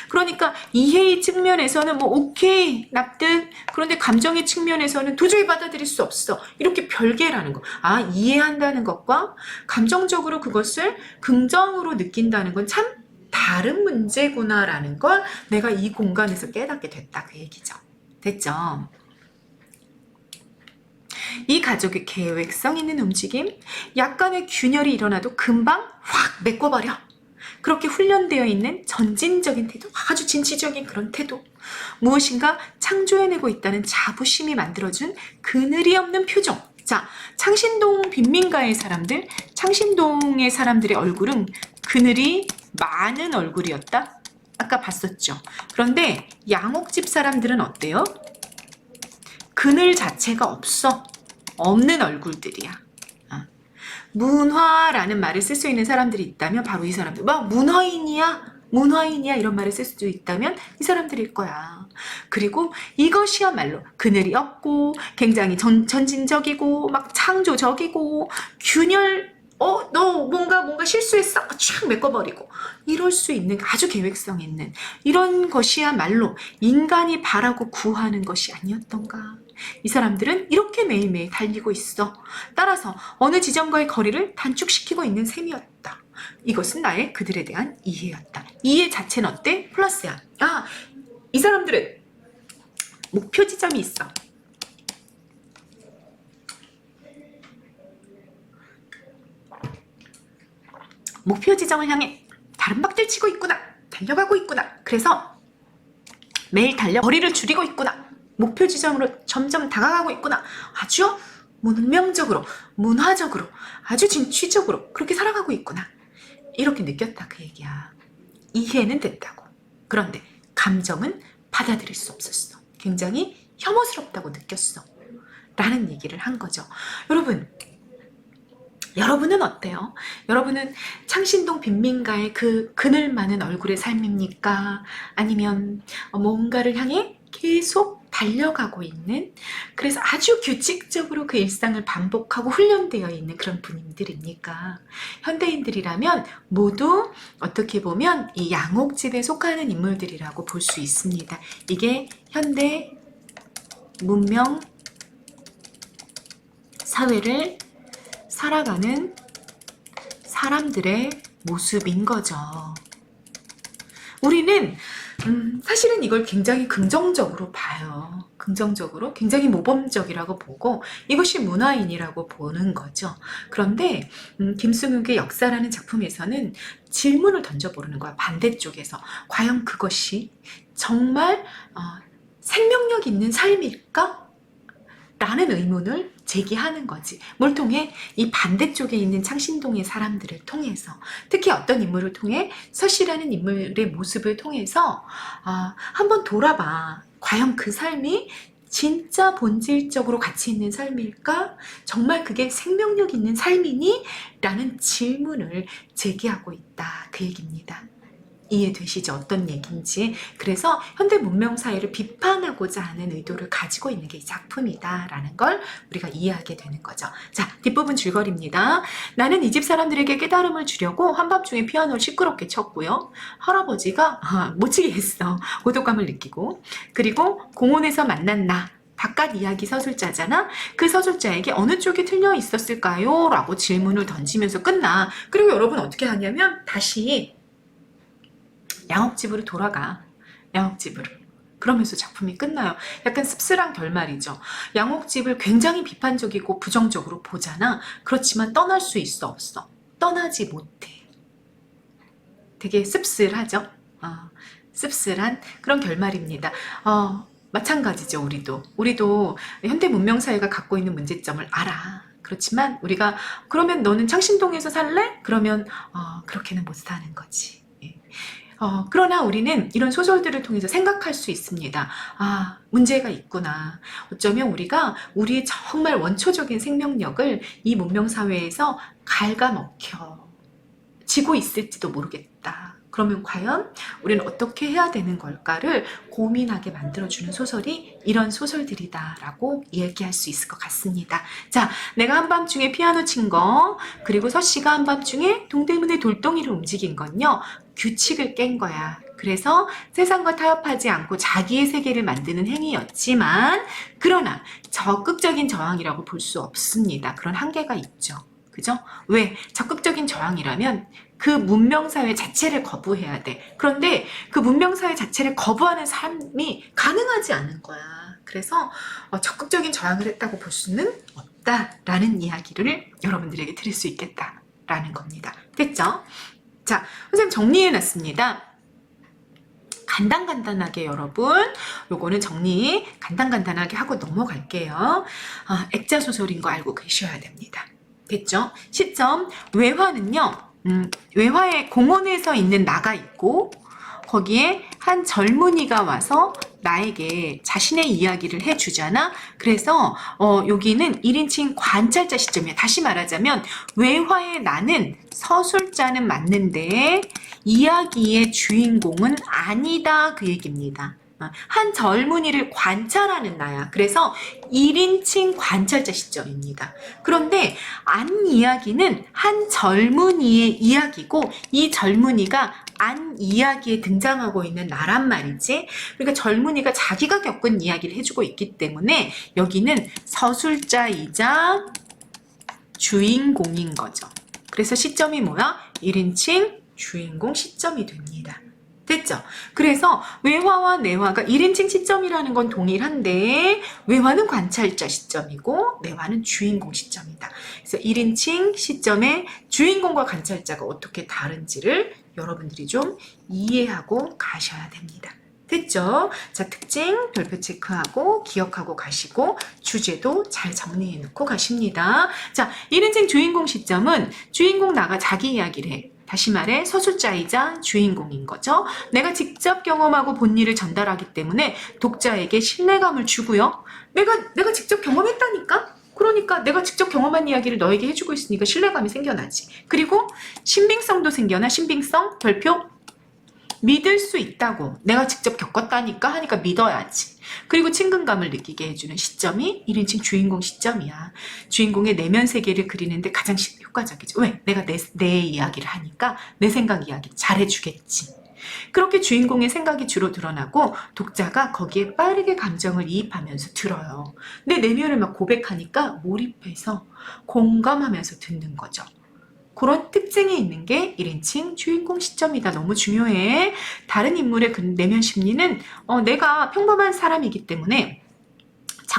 그러니까 이해의 측면에서는 뭐 오케이 납득, 그런데 감정의 측면에서는 도저히 받아들일 수 없어. 이렇게 별개라는 거. 아, 이해한다는 것과 감정적으로 그것을 긍정으로 느낀다는 건 참 다른 문제구나라는 걸 내가 이 공간에서 깨닫게 됐다 그 얘기죠. 됐죠? 이 가족의 계획성 있는 움직임, 약간의 균열이 일어나도 금방 확 메꿔버려. 그렇게 훈련되어 있는 전진적인 태도, 아주 진취적인 그런 태도, 무엇인가 창조해내고 있다는 자부심이 만들어준 그늘이 없는 표정. 자, 창신동 빈민가의 사람들, 창신동의 사람들의 얼굴은 그늘이 많은 얼굴이었다? 아까 봤었죠. 그런데 양옥집 사람들은 어때요? 그늘 자체가 없어. 없는 얼굴들이야. 문화라는 말을 쓸 수 있는 사람들이 있다면 바로 이 사람들. 막 문화인이야? 문화인이야? 이런 말을 쓸 수 있다면 이 사람들일 거야. 그리고 이것이야말로 그늘이 없고 굉장히 전진적이고 막 창조적이고 균열 너 뭔가 실수했어? 촥 메꿔버리고 이럴 수 있는 아주 계획성 있는 이런 것이야말로 인간이 바라고 구하는 것이 아니었던가. 이 사람들은 이렇게 매일매일 달리고 있어. 따라서 어느 지점과의 거리를 단축시키고 있는 셈이었다. 이것은 나의 그들에 대한 이해였다. 이해 자체는 어때? 플러스야. 아, 이 사람들은 목표 지점이 있어. 목표 지점을 향해 다른박질 치고 있구나. 달려가고 있구나. 그래서 매일 달려 거리를 줄이고 있구나. 목표 지점으로 점점 다가가고 있구나. 아주 문명적으로, 문화적으로, 아주 진취적으로 그렇게 살아가고 있구나. 이렇게 느꼈다 그 얘기야. 이해는 됐다고. 그런데 감정은 받아들일 수 없었어. 굉장히 혐오스럽다고 느꼈어. 라는 얘기를 한 거죠. 여러분은 어때요? 여러분은 창신동 빈민가의 그 그늘 많은 얼굴의 삶입니까? 아니면 뭔가를 향해 계속 달려가고 있는, 그래서 아주 규칙적으로 그 일상을 반복하고 훈련되어 있는 그런 분들입니까? 현대인들이라면 모두 어떻게 보면 이 양옥집에 속하는 인물들이라고 볼 수 있습니다. 이게 현대 문명 사회를 살아가는 사람들의 모습인 거죠. 우리는 사실은 이걸 굉장히 긍정적으로 봐요. 긍정적으로 굉장히 모범적이라고 보고 이것이 문화인이라고 보는 거죠. 그런데 김승욱의 역사라는 작품에서는 질문을 던져보는 거야. 반대쪽에서. 과연 그것이 정말 생명력 있는 삶일까? 라는 의문을 제기하는 거지. 뭘 통해? 이 반대쪽에 있는 창신동의 사람들을 통해서, 특히 어떤 인물을 통해? 서씨라는 인물의 모습을 통해서 한번 돌아봐. 과연 그 삶이 진짜 본질적으로 가치 있는 삶일까? 정말 그게 생명력 있는 삶이니? 라는 질문을 제기하고 있다. 그 얘기입니다. 이해되시죠? 어떤 얘기인지. 그래서 현대 문명 사회를 비판하고자 하는 의도를 가지고 있는 게 이 작품이다라는 걸 우리가 이해하게 되는 거죠. 자, 뒷부분 줄거리입니다. 나는 이 집 사람들에게 깨달음을 주려고 한밤중에 피아노를 시끄럽게 쳤고요. 할아버지가 못 치게 했어. 고독감을 느끼고. 그리고 공원에서 만난 나. 바깥 이야기 서술자잖아. 그 서술자에게 어느 쪽이 틀려 있었을까요? 라고 질문을 던지면서 끝나. 그리고 여러분 어떻게 하냐면 다시 양옥집으로 돌아가. 양옥집으로. 그러면서 작품이 끝나요. 약간 씁쓸한 결말이죠. 양옥집을 굉장히 비판적이고 부정적으로 보잖아. 그렇지만 떠날 수 있어, 없어? 떠나지 못해. 되게 씁쓸하죠? 씁쓸한 그런 결말입니다. 마찬가지죠, 우리도 현대 문명사회가 갖고 있는 문제점을 알아. 그렇지만 우리가 그러면 너는 창신동에서 살래? 그러면 그렇게는 못 사는 거지. 그러나 우리는 이런 소설들을 통해서 생각할 수 있습니다. 문제가 있구나. 어쩌면 우리가 우리의 정말 원초적인 생명력을 이 문명사회에서 갉아먹혀 지고 있을지도 모르겠다. 그러면 과연 우리는 어떻게 해야 되는 걸까를 고민하게 만들어주는 소설이 이런 소설들이다라고 얘기할 수 있을 것 같습니다. 자, 내가 한밤중에 피아노 친 거, 그리고 서씨가 한밤중에 동대문의 돌덩이를 움직인 건요. 규칙을 깬 거야. 그래서 세상과 타협하지 않고 자기의 세계를 만드는 행위였지만 그러나 적극적인 저항이라고 볼 수 없습니다. 그런 한계가 있죠. 그죠? 왜? 적극적인 저항이라면 그 문명사회 자체를 거부해야 돼. 그런데 그 문명사회 자체를 거부하는 삶이 가능하지 않은 거야. 그래서 적극적인 저항을 했다고 볼 수는 없다라는 이야기를 여러분들에게 드릴 수 있겠다라는 겁니다. 됐죠? 자, 선생님 정리해놨습니다. 간단하게 여러분, 요거는 정리 간단하게 하고 넘어갈게요. 액자 소설인 거 알고 계셔야 됩니다. 됐죠? 시점, 외화는요. 외화에 공원에서 있는 나가 있고 거기에 한 젊은이가 와서 나에게 자신의 이야기를 해주잖아. 그래서 여기는 1인칭 관찰자 시점이야. 다시 말하자면 외화의 나는 서술자는 맞는데 이야기의 주인공은 아니다. 그 얘기입니다. 한 젊은이를 관찰하는 나야. 그래서 1인칭 관찰자 시점입니다. 그런데 안 이야기는 한 젊은이의 이야기고 이 젊은이가 안 이야기에 등장하고 있는 나란 말이지. 그러니까 젊은이가 자기가 겪은 이야기를 해주고 있기 때문에 여기는 서술자이자 주인공인 거죠. 그래서 시점이 뭐야? 1인칭 주인공 시점이 됩니다. 됐죠? 그래서 외화와 내화가 1인칭 시점이라는 건 동일한데 외화는 관찰자 시점이고 내화는 주인공 시점이다. 그래서 1인칭 시점의 주인공과 관찰자가 어떻게 다른지를 여러분들이 좀 이해하고 가셔야 됩니다. 됐죠? 자, 특징 별표 체크하고 기억하고 가시고 주제도 잘 정리해 놓고 가십니다. 자, 1인칭 주인공 시점은 주인공 나가 자기 이야기를 해. 다시 말해 서술자이자 주인공인 거죠. 내가 직접 경험하고 본 일을 전달하기 때문에 독자에게 신뢰감을 주고요. 내가 직접 경험했다니까? 그러니까 내가 직접 경험한 이야기를 너에게 해주고 있으니까 신뢰감이 생겨나지. 그리고 신빙성도 생겨나. 신빙성 별표 믿을 수 있다고. 내가 직접 겪었다니까 하니까 믿어야지. 그리고 친근감을 느끼게 해주는 시점이 1인칭 주인공 시점이야. 주인공의 내면 세계를 그리는데 가장 효과적이죠. 왜? 내가 내 이야기를 하니까 내 생각 이야기 잘해주겠지. 그렇게 주인공의 생각이 주로 드러나고 독자가 거기에 빠르게 감정을 이입하면서 들어요. 내 내면을 막 고백하니까 몰입해서 공감하면서 듣는 거죠. 그런 특징이 있는 게 1인칭 주인공 시점이다. 너무 중요해. 다른 인물의 그 내면 심리는 내가 평범한 사람이기 때문에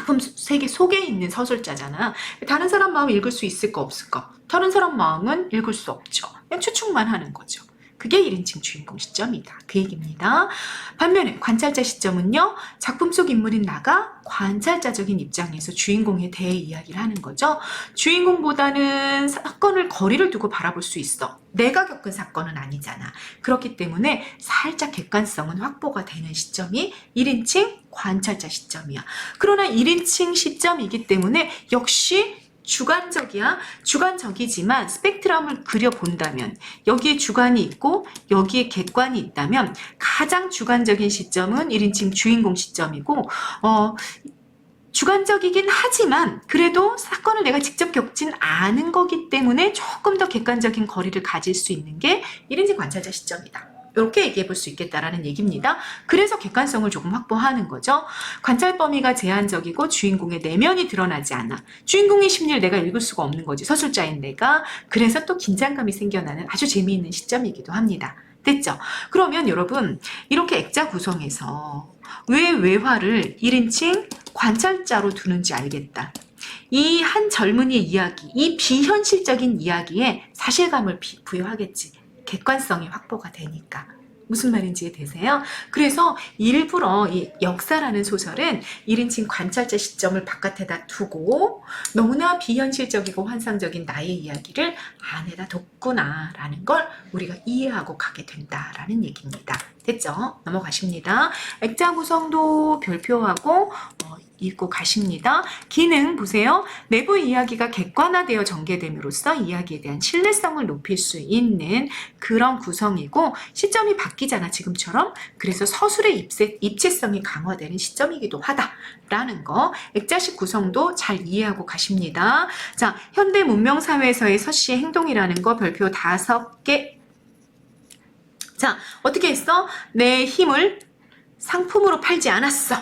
작품 세계 속에 있는 서술자잖아. 다른 사람 마음 읽을 수 있을까 없을까? 다른 사람 마음은 읽을 수 없죠. 그냥 추측만 하는 거죠. 그게 1인칭 주인공 시점이다. 그 얘기입니다. 반면에 관찰자 시점은요. 작품 속 인물인 나가 관찰자적인 입장에서 주인공에 대해 이야기를 하는 거죠. 주인공보다는 사건을 거리를 두고 바라볼 수 있어. 내가 겪은 사건은 아니잖아. 그렇기 때문에 살짝 객관성은 확보가 되는 시점이 1인칭 관찰자 시점이야. 그러나 1인칭 시점이기 때문에 역시 주관적이야. 주관적이지만 스펙트럼을 그려본다면 여기에 주관이 있고 여기에 객관이 있다면 가장 주관적인 시점은 1인칭 주인공 시점이고 주관적이긴 하지만 그래도 사건을 내가 직접 겪진 않은 거기 때문에 조금 더 객관적인 거리를 가질 수 있는 게 1인칭 관찰자 시점이다. 이렇게 얘기해 볼 수 있겠다라는 얘기입니다. 그래서 객관성을 조금 확보하는 거죠. 관찰 범위가 제한적이고 주인공의 내면이 드러나지 않아. 주인공의 심리를 내가 읽을 수가 없는 거지. 서술자인 내가. 그래서 또 긴장감이 생겨나는 아주 재미있는 시점이기도 합니다. 됐죠? 그러면 여러분 이렇게 액자 구성에서 왜 외화를 1인칭 관찰자로 두는지 알겠다. 이 한 젊은이의 이야기, 이 비현실적인 이야기에 사실감을 부여하겠지. 객관성이 확보가 되니까. 무슨 말인지 이해되세요? 그래서 일부러 이 역사라는 소설은 1인칭 관찰자 시점을 바깥에다 두고 너무나 비현실적이고 환상적인 나의 이야기를 안에다 뒀구나라는 걸 우리가 이해하고 가게 된다라는 얘기입니다. 됐죠? 넘어가십니다. 액자 구성도 별표하고 읽고 가십니다. 기능 보세요. 내부 이야기가 객관화되어 전개됨으로써 이야기에 대한 신뢰성을 높일 수 있는 그런 구성이고 시점이 바뀌잖아 지금처럼. 그래서 서술의 입체성이 강화되는 시점이기도 하다라는 거. 액자식 구성도 잘 이해하고 가십니다. 자, 현대 문명사회에서의 서씨의 행동이라는 거 별표 5개. 자, 어떻게 했어? 내 힘을 상품으로 팔지 않았어.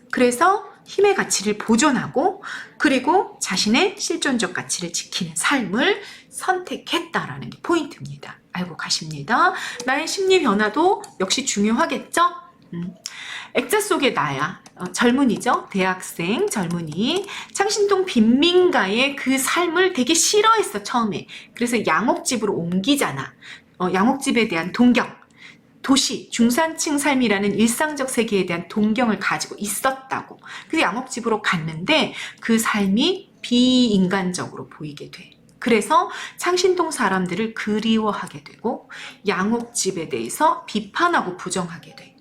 그래서 힘의 가치를 보존하고 그리고 자신의 실존적 가치를 지키는 삶을 선택했다라는 게 포인트입니다. 알고 가십니다. 나의 심리 변화도 역시 중요하겠죠? 액자 속의 나야. 젊은이죠. 대학생 젊은이. 창신동 빈민가의 그 삶을 되게 싫어했어 처음에. 그래서 양옥집으로 옮기잖아. 양옥집에 대한 동경. 도시, 중산층 삶이라는 일상적 세계에 대한 동경을 가지고 있었다고. 그래서 양옥집으로 갔는데 그 삶이 비인간적으로 보이게 돼. 그래서 창신동 사람들을 그리워하게 되고 양옥집에 대해서 비판하고 부정하게 돼.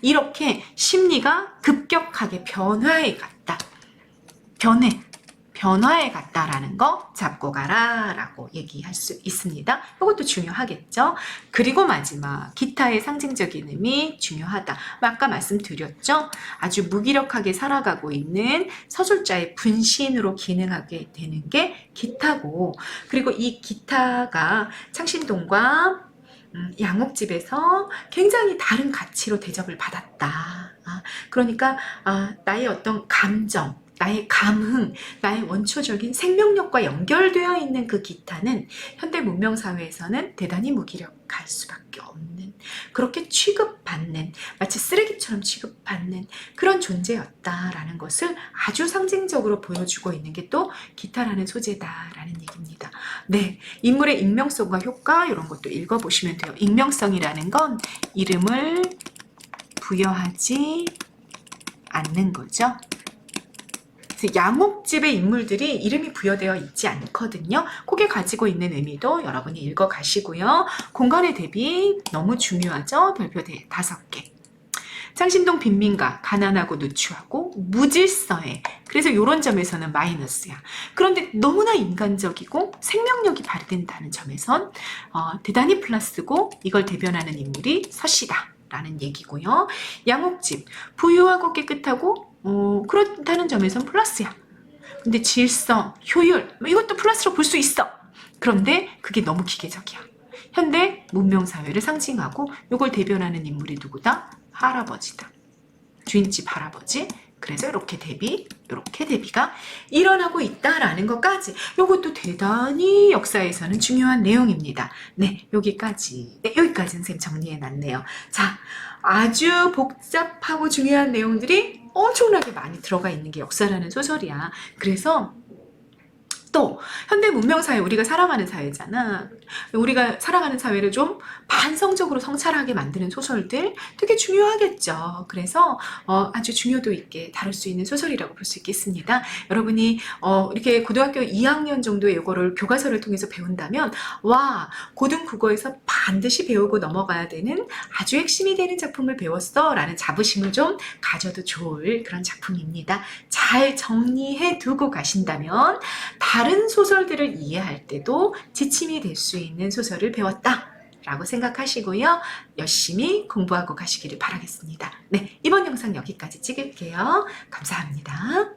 이렇게 심리가 급격하게 변화해 갔다. 변화해 갔다라는 거 잡고 가라 라고 얘기할 수 있습니다. 이것도 중요하겠죠. 그리고 마지막 기타의 상징적인 의미 중요하다. 아까 말씀드렸죠. 아주 무기력하게 살아가고 있는 서술자의 분신으로 기능하게 되는 게 기타고 그리고 이 기타가 창신동과 양옥집에서 굉장히 다른 가치로 대접을 받았다. 그러니까 나의 어떤 감정 나의 감흥, 나의 원초적인 생명력과 연결되어 있는 그 기타는 현대 문명사회에서는 대단히 무기력할 수밖에 없는 그렇게 취급받는 마치 쓰레기처럼 취급받는 그런 존재였다라는 것을 아주 상징적으로 보여주고 있는 게 또 기타라는 소재다라는 얘기입니다. 네, 인물의 익명성과 효과 이런 것도 읽어보시면 돼요. 익명성이라는 건 이름을 부여하지 않는 거죠. 양옥집의 인물들이 이름이 부여되어 있지 않거든요. 그게 가지고 있는 의미도 여러분이 읽어가시고요. 공간의 대비 너무 중요하죠. 별표 5개. 창신동 빈민가, 가난하고 누추하고 무질서해. 그래서 이런 점에서는 마이너스야. 그런데 너무나 인간적이고 생명력이 발휘된다는 점에선 대단히 플러스고 이걸 대변하는 인물이 서씨다 라는 얘기고요. 양옥집, 부유하고 깨끗하고 그렇다는 점에선 플러스야. 근데 질서, 효율 이것도 플러스로 볼 수 있어. 그런데 그게 너무 기계적이야. 현대 문명사회를 상징하고 이걸 대변하는 인물이 누구다? 할아버지다. 주인집 할아버지. 그래서 이렇게 대비가 일어나고 있다라는 것까지 이것도 대단히 역사에서는 중요한 내용입니다. 네, 여기까지. 네, 여기까지는 쌤 정리해 놨네요. 자, 아주 복잡하고 중요한 내용들이 엄청나게 많이 들어가 있는 게 역사라는 소설이야. 그래서 또 현대 문명사회, 우리가 살아가는 사회잖아. 우리가 살아가는 사회를 좀 반성적으로 성찰하게 만드는 소설들 되게 중요하겠죠. 그래서 아주 중요도 있게 다룰 수 있는 소설이라고 볼 수 있겠습니다. 여러분이 이렇게 고등학교 2학년 정도의 이거를 교과서를 통해서 배운다면 와, 고등국어에서 반드시 배우고 넘어가야 되는 아주 핵심이 되는 작품을 배웠어 라는 자부심을 좀 가져도 좋을 그런 작품입니다. 잘 정리해 두고 가신다면 다른 소설들을 이해할 때도 지침이 될 수 있는 소설을 배웠다 라고 생각하시고요. 열심히 공부하고 가시기를 바라겠습니다. 네, 이번 영상 여기까지 찍을게요. 감사합니다.